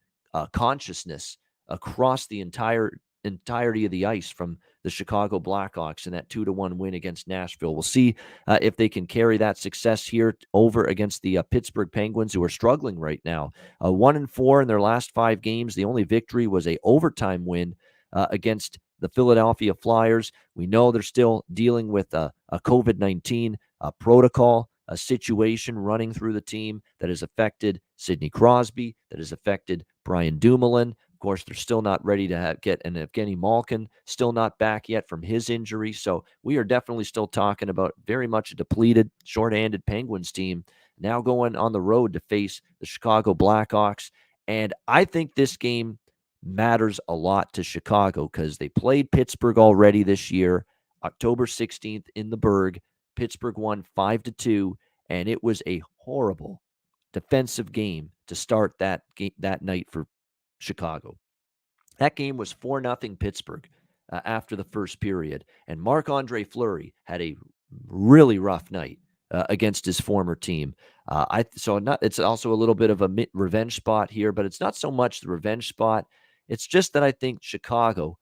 Speaker 2: consciousness across the entirety of the ice from the Chicago Blackhawks in that 2-1 win against Nashville. We'll see if they can carry that success here over against the Pittsburgh Penguins, who are struggling right now. 1-4 in their last 5 games. The only victory was a overtime win against the Philadelphia Flyers. We know they're still dealing with a COVID-19 protocol, a situation running through the team that has affected Sidney Crosby, that has affected Brian Dumoulin. Of course, they're still not ready to get, and Evgeny Malkin still not back yet from his injury. So we are definitely still talking about very much a depleted, shorthanded Penguins team now going on the road to face the Chicago Blackhawks. And I think this game matters a lot to Chicago because they played Pittsburgh already this year, October 16th in the Berg. Pittsburgh won 5-2, and it was a horrible defensive game to start that night for Chicago. That game was 4-0 Pittsburgh after the first period, and Marc-Andre Fleury had a really rough night against his former team. It's also a little bit of a revenge spot here, but it's not so much the revenge spot. It's just that I think Chicago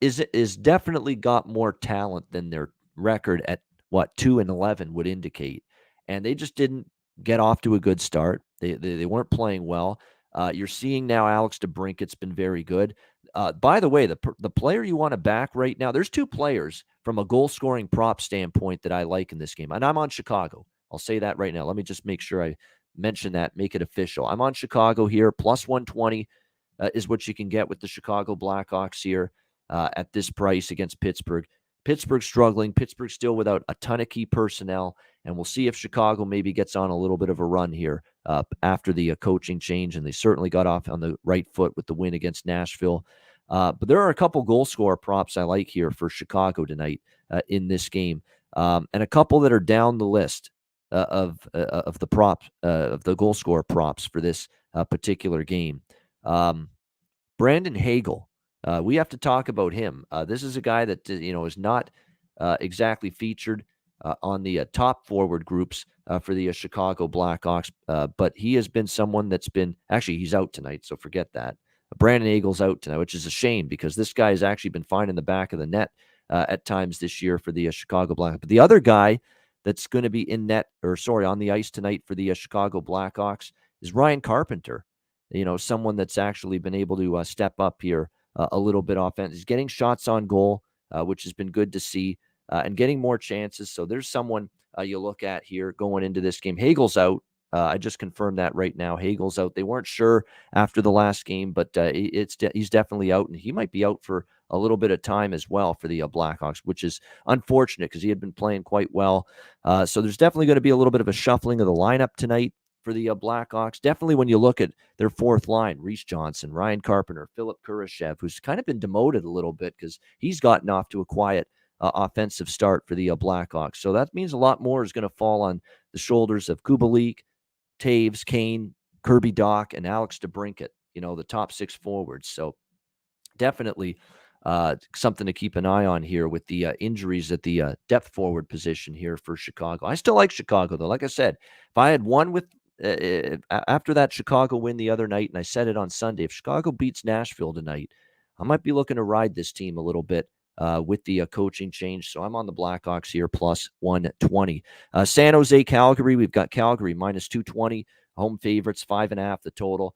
Speaker 2: is definitely got more talent than their record at 2-11 would indicate, and they just didn't get off to a good start. They weren't playing well. You're seeing now Alex DeBrinket's been very good. By the way, the player you want to back right now, there's 2 players from a goal-scoring prop standpoint that I like in this game, and I'm on Chicago. I'll say that right now. Let me just make sure I mention that, make it official. I'm on Chicago here, plus 120 is what you can get with the Chicago Blackhawks here at this price against Pittsburgh. Pittsburgh struggling. Pittsburgh still without a ton of key personnel, and we'll see if Chicago maybe gets on a little bit of a run here after the coaching change, and they certainly got off on the right foot with the win against Nashville. But there are a couple goal scorer props I like here for Chicago tonight in this game, and a couple that are down the list of the prop of the goal scorer props for this particular game. Brandon Hagel. We have to talk about him. This is a guy that is not exactly featured on the top forward groups for the Chicago Blackhawks, but he has been someone that's been he's out tonight, so forget that. Brandon Hagel's out tonight, which is a shame because this guy has actually been finding the back of the net at times this year for the Chicago Blackhawks. But the other guy that's going to be on the ice tonight for the Chicago Blackhawks is Ryan Carpenter. Someone that's actually been able to step up here a little bit offense. He's getting shots on goal, which has been good to see, and getting more chances. So there's someone you look at here going into this game. Hagel's out. I just confirmed that right now. Hagel's out. They weren't sure after the last game, but he's definitely out, and he might be out for a little bit of time as well for the Blackhawks, which is unfortunate because he had been playing quite well. So there's definitely going to be a little bit of a shuffling of the lineup tonight for the Blackhawks. Definitely when you look at their fourth line, Reese Johnson, Ryan Carpenter, Philip Kurashev, who's kind of been demoted a little bit because he's gotten off to a quiet offensive start for the Blackhawks. So that means a lot more is going to fall on the shoulders of Kubalik, Taves, Kane, Kirby Dach, and Alex DeBrincat, the top 6 forwards. So definitely something to keep an eye on here with the injuries at the depth forward position here for Chicago. I still like Chicago, though. Like I said, if I had won with after that Chicago win the other night, and I said it on Sunday, if Chicago beats Nashville tonight, I might be looking to ride this team a little bit with the coaching change. So I'm on the Blackhawks here, plus 120. San Jose, Calgary. We've got Calgary minus 220. Home favorites, 5.5 the total.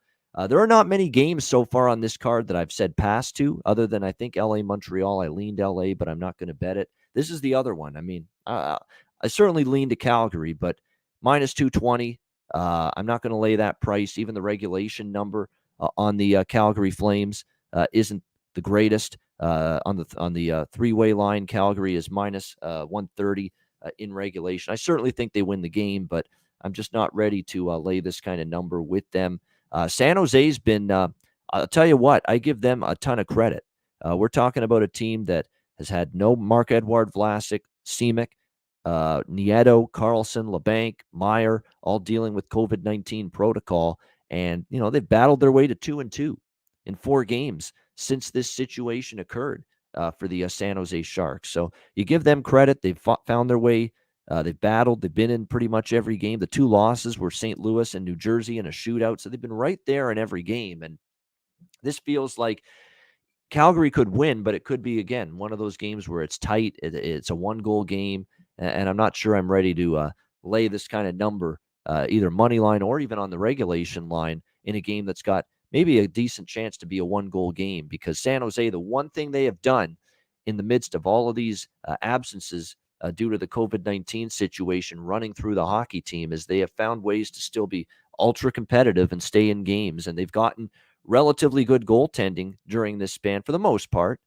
Speaker 2: There are not many games so far on this card that I've said pass to, other than I think LA, Montreal. I leaned LA, but I'm not going to bet it. This is the other one. I mean, I certainly lean to Calgary, but minus 220. I'm not going to lay that price. Even the regulation number on the Calgary Flames isn't the greatest. On the three-way line, Calgary is minus 130 in regulation. I certainly think they win the game, but I'm just not ready to lay this kind of number with them. San Jose's been, I'll tell you what, I give them a ton of credit. We're talking about a team that has had no Marc-Edouard Vlasic, Simic, Nieto, Carlson, LeBanc, Meyer, all dealing with COVID-19 protocol. And, they've battled their way to 2-2 in 4 games since this situation occurred for the San Jose Sharks. So you give them credit. They've found their way. They've battled. They've been in pretty much every game. The 2 losses were St. Louis and New Jersey in a shootout. So they've been right there in every game. And this feels like Calgary could win, but it could be, again, one of those games where it's tight. It's a 1-goal game. And I'm not sure I'm ready to lay this kind of number, either money line or even on the regulation line, in a game that's got maybe a decent chance to be a 1-goal game. Because San Jose, the one thing they have done in the midst of all of these absences due to the COVID-19 situation running through the hockey team is they have found ways to still be ultra competitive and stay in games. And they've gotten relatively good goaltending during this span, for the most part,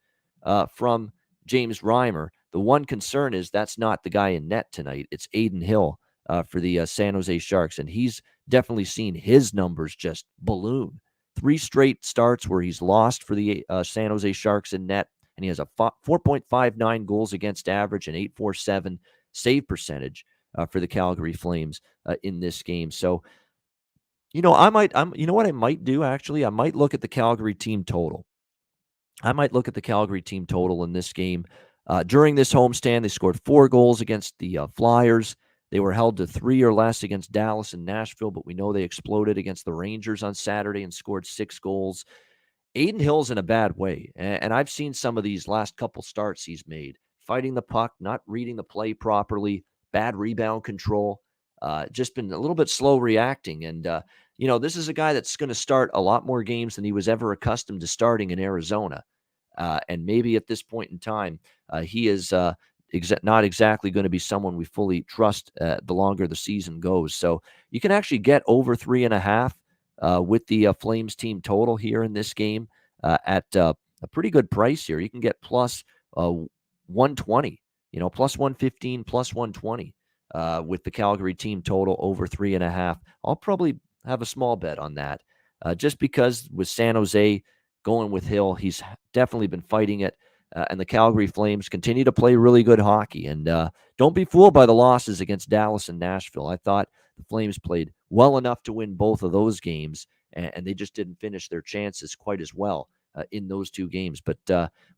Speaker 2: from James Reimer. The one concern is that's not the guy in net tonight. It's Adin Hill for the San Jose Sharks, and he's definitely seen his numbers just balloon. 3 straight starts where he's lost for the San Jose Sharks in net, and he has a 4.59 goals against average and 8.47 save percentage for the Calgary Flames in this game. So, you know what I might do, actually? I might look at the Calgary team total. I might look at the Calgary team total in this game. During this homestand, they scored 4 goals against the Flyers. They were held to 3 or less against Dallas and Nashville, but we know they exploded against the Rangers on Saturday and scored 6 goals. Adin Hill's in a bad way, and I've seen some of these last couple starts he's made. Fighting the puck, not reading the play properly, bad rebound control, just been a little bit slow reacting. And, this is a guy that's going to start a lot more games than he was ever accustomed to starting in Arizona. And maybe at this point in time, he is not exactly going to be someone we fully trust the longer the season goes. So you can actually get over 3.5 with the Flames team total here in this game at a pretty good price here. You can get plus 120, plus 115, plus 120 with the Calgary team total over 3.5. I'll probably have a small bet on that just because with San Jose going with Hill, he's definitely been fighting it. And the Calgary Flames continue to play really good hockey. And don't be fooled by the losses against Dallas and Nashville. I thought the Flames played well enough to win both of those games, and they just didn't finish their chances quite as well in those 2 games. But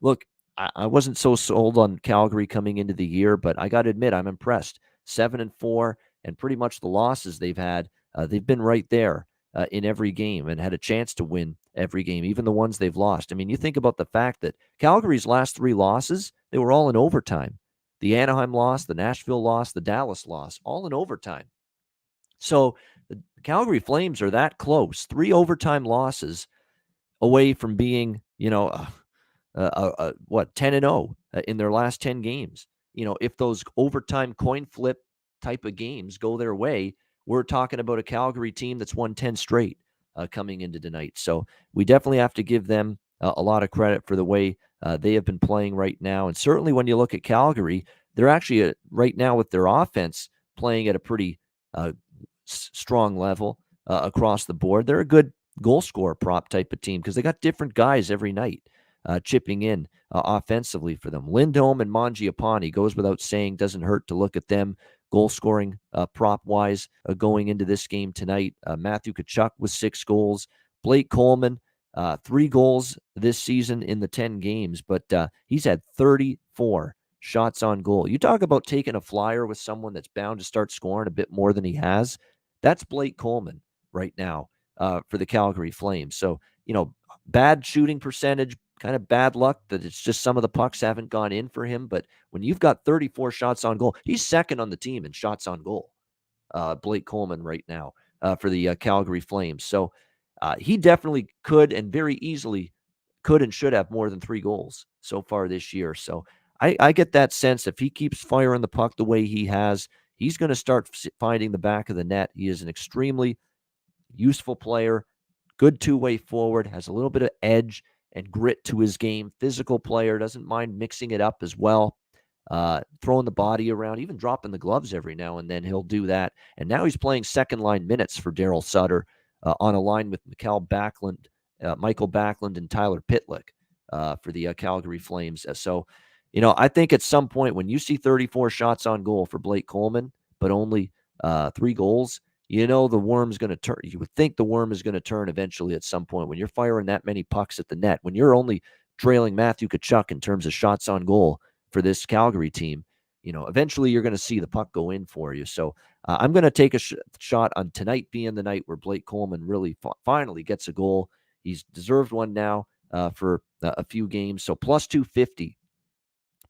Speaker 2: look, I wasn't so sold on Calgary coming into the year, but I got to admit, I'm impressed. 7-4, and pretty much the losses they've had, they've been right there in every game and had a chance to win every game, even the ones they've lost. I mean, you think about the fact that Calgary's last 3 losses, they were all in overtime. The Anaheim loss, the Nashville loss, the Dallas loss, all in overtime. So the Calgary Flames are that close, 3 overtime losses away from being, 10-0 in their last 10 games. If those overtime coin flip type of games go their way, we're talking about a Calgary team that's won 10 straight coming into tonight. So we definitely have to give them a lot of credit for the way they have been playing right now. And certainly when you look at Calgary, they're actually right now with their offense playing at a pretty strong level across the board. They're a good goal scorer prop type of team because they got different guys every night. chipping in offensively for them. Lindholm and Mangiapane, goes without saying, doesn't hurt to look at them goal scoring prop-wise going into this game tonight. Matthew Tkachuk with 6 goals. Blake Coleman, 3 goals this season in the 10 games, but he's had 34 shots on goal. You talk about taking a flyer with someone that's bound to start scoring a bit more than he has. That's Blake Coleman right now for the Calgary Flames. So, bad shooting percentage, kind of bad luck that it's just some of the pucks haven't gone in for him. But when you've got 34 shots on goal, he's second on the team in shots on goal, Blake Coleman right now for the Calgary Flames. So he definitely could and very easily could and should have more than 3 goals so far this year. So I get that sense if he keeps firing the puck the way he has, he's going to start finding the back of the net. He is an extremely useful player, good two-way forward, has a little bit of edge and grit to his game, physical player, doesn't mind mixing it up as well, throwing the body around, even dropping the gloves every now and then. He'll do that. And now he's playing second-line minutes for Daryl Sutter on a line with Michael Backlund, and Tyler Pitlick for the Calgary Flames. So, I think at some point when you see 34 shots on goal for Blake Coleman, but only 3 goals, the worm's going to turn. You would think the worm is going to turn eventually at some point when you're firing that many pucks at the net, when you're only trailing Matthew Tkachuk in terms of shots on goal for this Calgary team. Eventually you're going to see the puck go in for you. So I'm going to take a shot on tonight being the night where Blake Coleman really finally gets a goal. He's deserved one now for a few games. So plus 250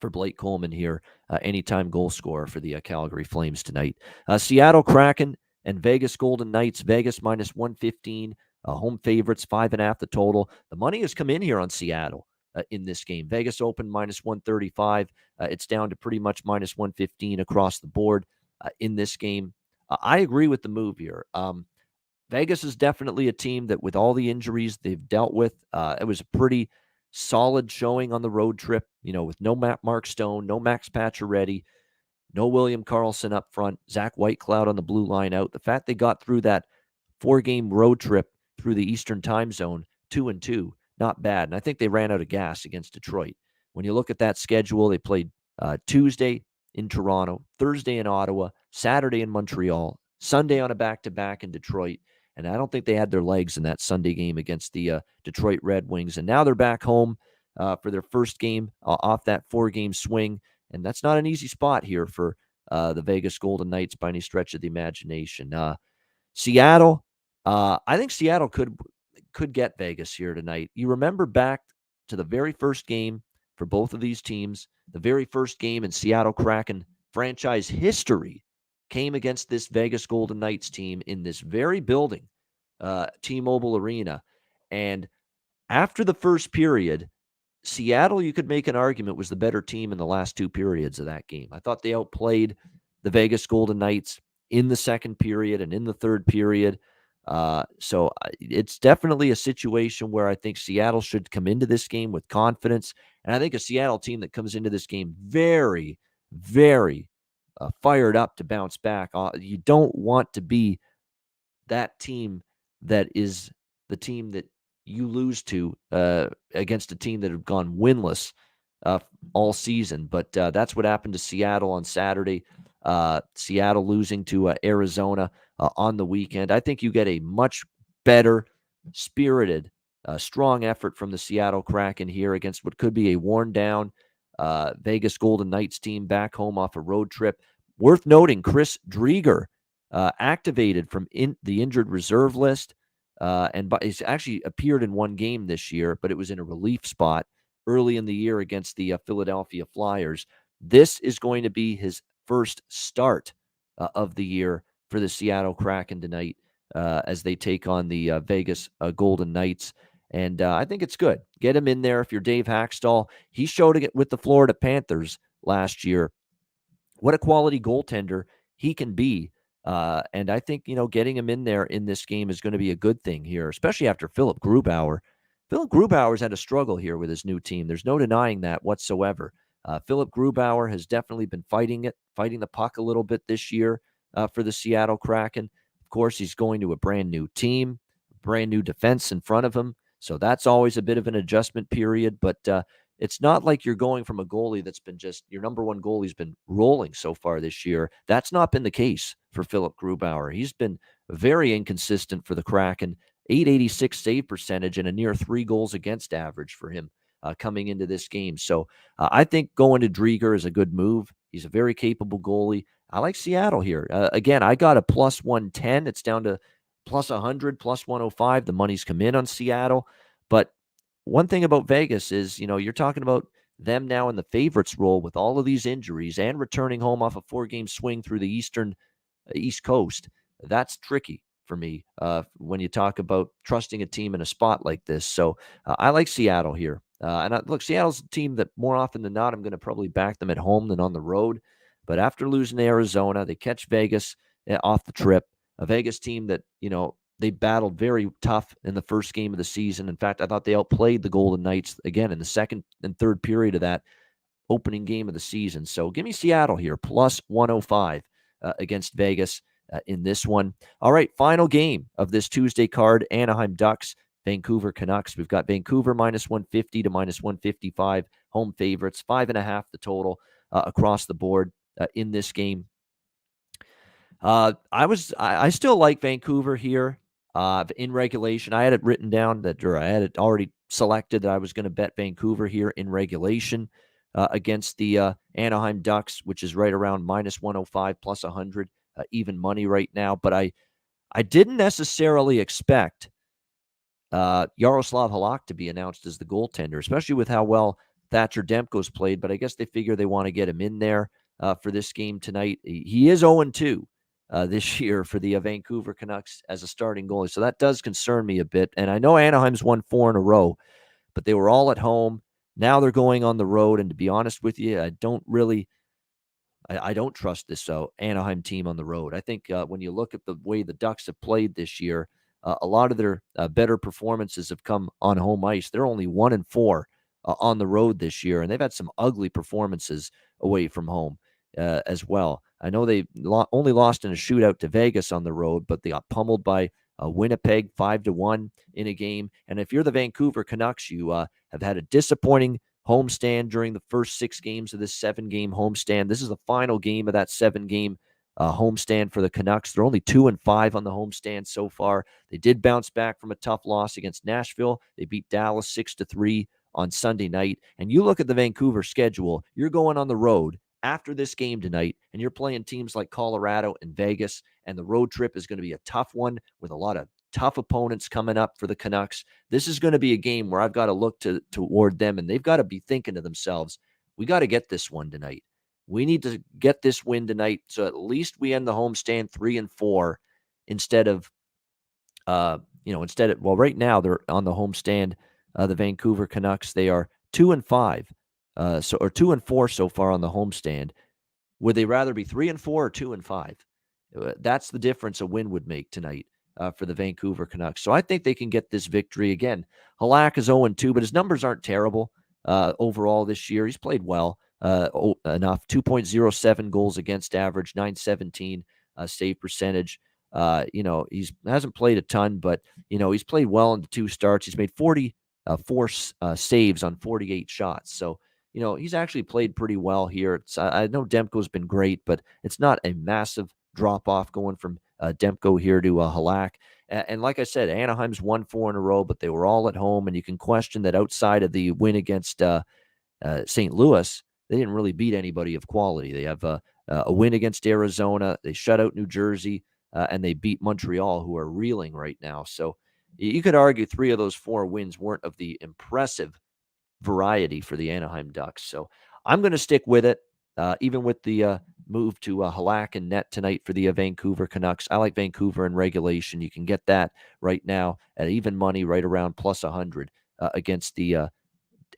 Speaker 2: for Blake Coleman here, anytime goal scorer for the Calgary Flames tonight. Seattle Kraken and Vegas Golden Knights. Vegas minus 115, home favorites, 5.5 the total. The money has come in here on Seattle in this game. Vegas opened minus 135. It's down to pretty much minus 115 across the board in this game. I agree with the move here. Vegas is definitely a team that, with all the injuries they've dealt with, it was a pretty solid showing on the road trip, with no Mark Stone, no Max Pacioretty, no William Karlsson up front, Zach Whitecloud on the blue line out. The fact they got through that 4-game road trip through the Eastern time zone, 2-2, not bad. And I think they ran out of gas against Detroit. When you look at that schedule, they played Tuesday in Toronto, Thursday in Ottawa, Saturday in Montreal, Sunday on a back-to-back in Detroit. And I don't think they had their legs in that Sunday game against the Detroit Red Wings. And now they're back home for their first game off that 4-game swing. And that's not an easy spot here for the Vegas Golden Knights by any stretch of the imagination. Seattle, I think Seattle could get Vegas here tonight. You remember back to the very first game for both of these teams, the very first game in Seattle Kraken franchise history came against this Vegas Golden Knights team in this very building, T-Mobile Arena. And after the first period, Seattle, you could make an argument, was the better team in the last 2 periods of that game. I thought they outplayed the Vegas Golden Knights in the second period and in the third period. So it's definitely a situation where I think Seattle should come into this game with confidence. And I think a Seattle team that comes into this game very, very fired up to bounce back. You don't want to be that team that is the team that you lose to against a team that have gone winless all season. But that's what happened to Seattle on Saturday. Seattle losing to Arizona on the weekend. I think you get a much better, spirited, strong effort from the Seattle Kraken here against what could be a worn-down Vegas Golden Knights team back home off a road trip. Worth noting, Chris Drieger activated from the injured reserve list, and he's actually appeared in 1 game this year, but it was in a relief spot early in the year against the Philadelphia Flyers. This is going to be his first start of the year for the Seattle Kraken tonight as they take on the Vegas Golden Knights. And I think it's good. Get him in there if you're Dave Haxtell. He showed it with the Florida Panthers last year. What a quality goaltender he can be. And I think, getting him in there in this game is going to be a good thing here, especially after Philip Grubauer. Philip Grubauer's had a struggle here with his new team. There's no denying that whatsoever. Philip Grubauer has definitely been fighting the puck a little bit this year for the Seattle Kraken. Of course, he's going to a brand new team, brand new defense in front of him. So that's always a bit of an adjustment period, but it's not like you're going from a goalie that's been just your number one goalie's been rolling so far this year. That's not been the case for Philip Grubauer. He's been very inconsistent for the Kraken. 886 save percentage and a near 3 goals against average for him coming into this game. So I think going to Drieger is a good move. He's a very capable goalie. I like Seattle here. Again, I got a plus 110. It's down to plus 100, plus 105. The money's come in on Seattle. But one thing about Vegas is, you're talking about them now in the favorites role with all of these injuries and returning home off a 4-game swing through the East Coast. That's tricky for me when you talk about trusting a team in a spot like this. So I like Seattle here. Look, Seattle's a team that more often than not, I'm going to probably back them at home than on the road. But after losing to Arizona, they catch Vegas off the trip, a Vegas team that, they battled very tough in the first game of the season. In fact, I thought they outplayed the Golden Knights again in the second and third period of that opening game of the season. So give me Seattle here, plus 105 against Vegas in this one. All right, final game of this Tuesday card, Anaheim Ducks, Vancouver Canucks. We've got Vancouver minus 150 to minus 155, home favorites, 5.5 the total across the board in this game. I still like Vancouver here in regulation. I had it written down I had it already selected that I was going to bet Vancouver here in regulation against the Anaheim Ducks, which is right around minus 105 plus 100, even money right now. But I didn't necessarily expect Yaroslav Halak to be announced as the goaltender, especially with how well Thatcher Demko's played. But I guess they figure they want to get him in there for this game tonight. He is 0-2 this year for the Vancouver Canucks as a starting goalie. So that does concern me a bit. And I know Anaheim's won 4 in a row, but they were all at home. Now they're going on the road. And to be honest with you, I don't trust this Anaheim team on the road. I think when you look at the way the Ducks have played this year, a lot of their better performances have come on home ice. They're only 1-4 on the road this year, and they've had some ugly performances away from home as well. I know they only lost in a shootout to Vegas on the road, but they got pummeled by Winnipeg 5-1 in a game. And if you're the Vancouver Canucks, you have had a disappointing homestand during the first 6 games of this 7-game homestand. This is the final game of that 7-game homestand for the Canucks. They're only 2-5 on the homestand so far. They did bounce back from a tough loss against Nashville. They beat Dallas 6-3 on Sunday night. And you look at the Vancouver schedule, you're going on the road after this game tonight, and you're playing teams like Colorado and Vegas, and the road trip is going to be a tough one with a lot of tough opponents coming up for the Canucks. This is going to be a game where I've got to look toward them, and they've got to be thinking to themselves, we got to get this one tonight. We need to get this win tonight, so at least we end the homestand 3-4 instead of, right now they're on the homestand. The Vancouver Canucks, they are 2-5, or 2-4 so far on the homestand. Would they rather be 3-4 or 2-5? That's the difference a win would make tonight for the Vancouver Canucks. So I think they can get this victory again. Halak is 0-2, but his numbers aren't terrible overall this year. He's played well. Enough 2.07 goals against average, 917 save percentage. He hasn't played a ton, but he's played well in the 2 starts. He's made 44 saves on 48 shots. So he's actually played pretty well here. I know Demko's been great, but it's not a massive drop off going from Demko here to Halak. And like I said, Anaheim's won 4 in a row, but they were all at home, and you can question that outside of the win against St. Louis, they didn't really beat anybody of quality. They have a win against Arizona. They shut out New Jersey, and they beat Montreal, who are reeling right now. So you could argue 3 of those 4 wins weren't of the impressive variety for the Anaheim Ducks. So I'm going to stick with it, even with the move to Halak and net tonight for the Vancouver Canucks. I like Vancouver in regulation. You can get that right now at even money right around plus 100 against the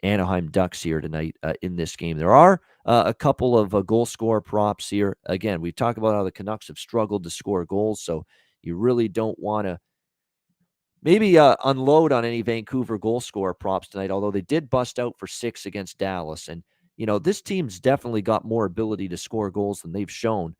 Speaker 2: Anaheim Ducks here tonight in this game. There are a couple of goal scorer props here. Again, we've talked about how the Canucks have struggled to score goals, so you really don't want to maybe unload on any Vancouver goal scorer props tonight, although they did bust out for 6 against Dallas. And, this team's definitely got more ability to score goals than they've shown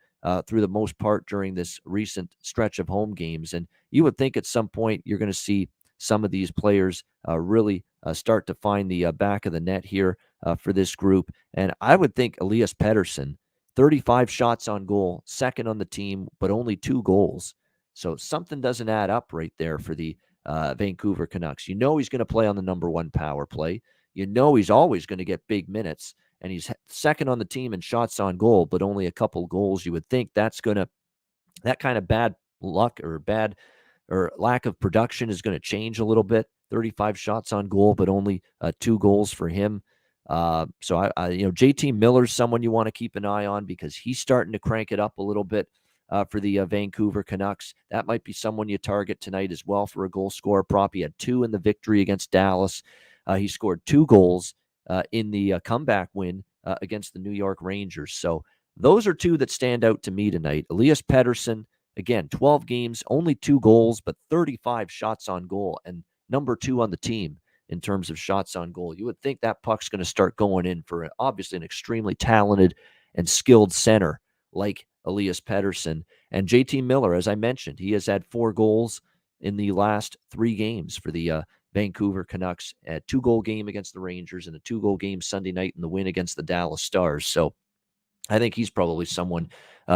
Speaker 2: through the most part during this recent stretch of home games. And you would think at some point you're going to see some of these players really start to find the back of the net here for this group. And I would think Elias Pettersson, 35 shots on goal, second on the team, but only 2 goals. So something doesn't add up right there for the Vancouver Canucks. You know he's going to play on the number 1 power play. You know he's always going to get big minutes, and he's second on the team in shots on goal, but only a couple goals. You would think that kind of bad luck or lack of production is going to change a little bit. 35 shots on goal, but only 2 goals for him. So JT Miller's someone you want to keep an eye on because he's starting to crank it up a little bit for the Vancouver Canucks. That might be someone you target tonight as well for a goal scorer prop. He had 2 in the victory against Dallas. He scored 2 goals in the comeback win against the New York Rangers. So those are 2 that stand out to me tonight. Elias Pettersson, again, 12 games, only 2 goals, but 35 shots on goal and number 2 on the team in terms of shots on goal. You would think that puck's going to start going in for obviously an extremely talented and skilled center like Elias Pettersson. And JT Miller, as I mentioned, he has had 4 goals in the last 3 games for the Vancouver Canucks, a 2-goal game against the Rangers and a 2-goal game Sunday night in the win against the Dallas Stars. So I think he's probably someone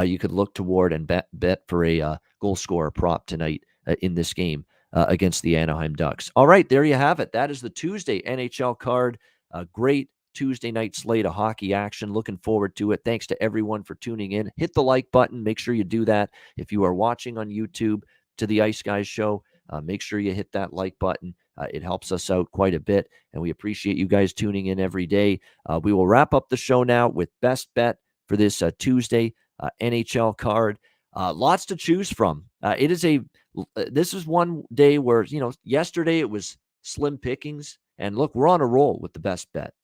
Speaker 2: you could look toward and bet for a goal scorer prop tonight in this game against the Anaheim Ducks. All right, there you have it. That is the Tuesday NHL card. A great Tuesday night slate of hockey action. Looking forward to it. Thanks to everyone for tuning in. Hit the like button. Make sure you do that. If you are watching on YouTube to the Ice Guys show, make sure you hit that like button. It helps us out quite a bit, and we appreciate you guys tuning in every day. We will wrap up the show now with best bet for this Tuesday NHL card. Lots to choose from. This is one day where, yesterday it was slim pickings, and look, we're on a roll with the best bet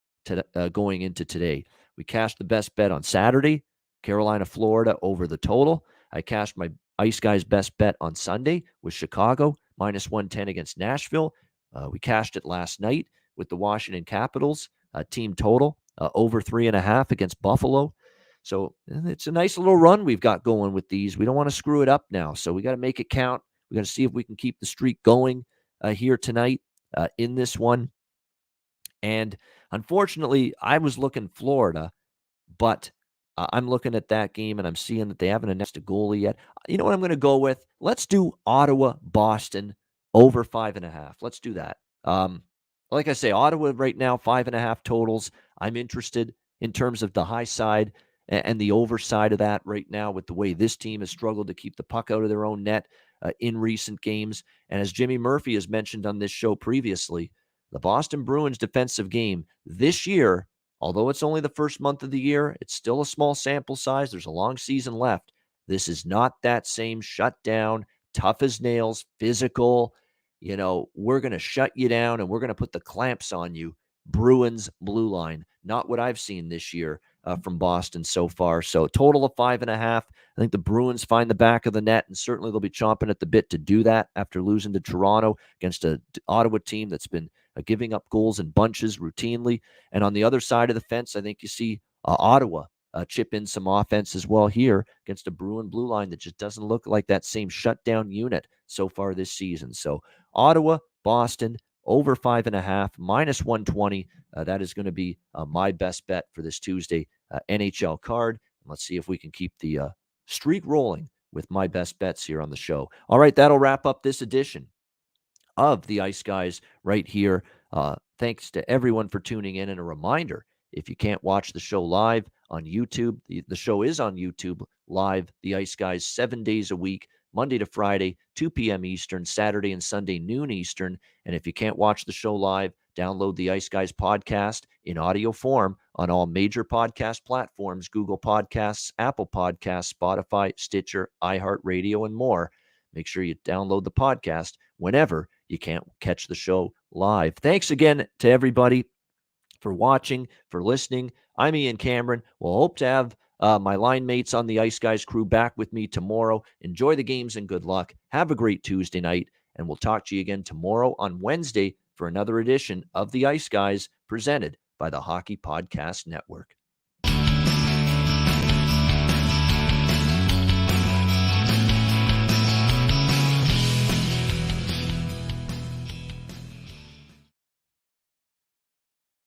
Speaker 2: going into today. We cashed the best bet on Saturday, Carolina, Florida over the total. I cashed my Ice Guys best bet on Sunday with Chicago minus 110 against Nashville. We cashed it last night with the Washington Capitals team total over 3.5 against Buffalo. So it's a nice little run we've got going with these. We don't want to screw it up now, so we got to make it count. We got to see if we can keep the streak going here tonight in this one. And unfortunately, I was looking Florida, but I'm looking at that game and I'm seeing that they haven't announced a goalie yet. You know what I'm going to go with? Let's do Ottawa, Boston over 5.5. Let's do that. Like I say, Ottawa right now, 5.5 totals. I'm interested in terms of the high side and the overside of that right now with the way this team has struggled to keep the puck out of their own net in recent games. And as Jimmy Murphy has mentioned on this show previously, the Boston Bruins defensive game this year, although it's only the first month of the year, it's still a small sample size. There's a long season left. This is not that same shutdown, tough as nails, physical, we're going to shut you down and we're going to put the clamps on you. Bruins blue line, not what I've seen this year from Boston so far. So total of 5.5. I think the Bruins find the back of the net, and certainly they'll be chomping at the bit to do that after losing to Toronto against an Ottawa team that's been giving up goals in bunches routinely. And on the other side of the fence, I think you see Ottawa chip in some offense as well here against a Bruin blue line that just doesn't look like that same shutdown unit so far this season. So Ottawa, Boston, over 5.5, minus 120. That is going to be my best bet for this Tuesday NHL card. Let's see if we can keep the streak rolling with my best bets here on the show. All right, that'll wrap up this edition of the Ice Guys right here. Thanks to everyone for tuning in. And a reminder, if you can't watch the show live on YouTube, the show is on YouTube live, the Ice Guys, 7 days a week, Monday to Friday, 2 p.m. Eastern, Saturday and Sunday, noon Eastern. And if you can't watch the show live, download the Ice Guys podcast in audio form on all major podcast platforms, Google Podcasts, Apple Podcasts, Spotify, Stitcher, iHeartRadio, and more. Make sure you download the podcast whenever you can't catch the show live. Thanks again to everybody for watching, for listening. I'm Ian Cameron. We'll hope to have my line mates on the Ice Guys crew back with me tomorrow. Enjoy the games and good luck. Have a great Tuesday night, and we'll talk to you again tomorrow on Wednesday for another edition of the Ice Guys presented by the Hockey Podcast Network.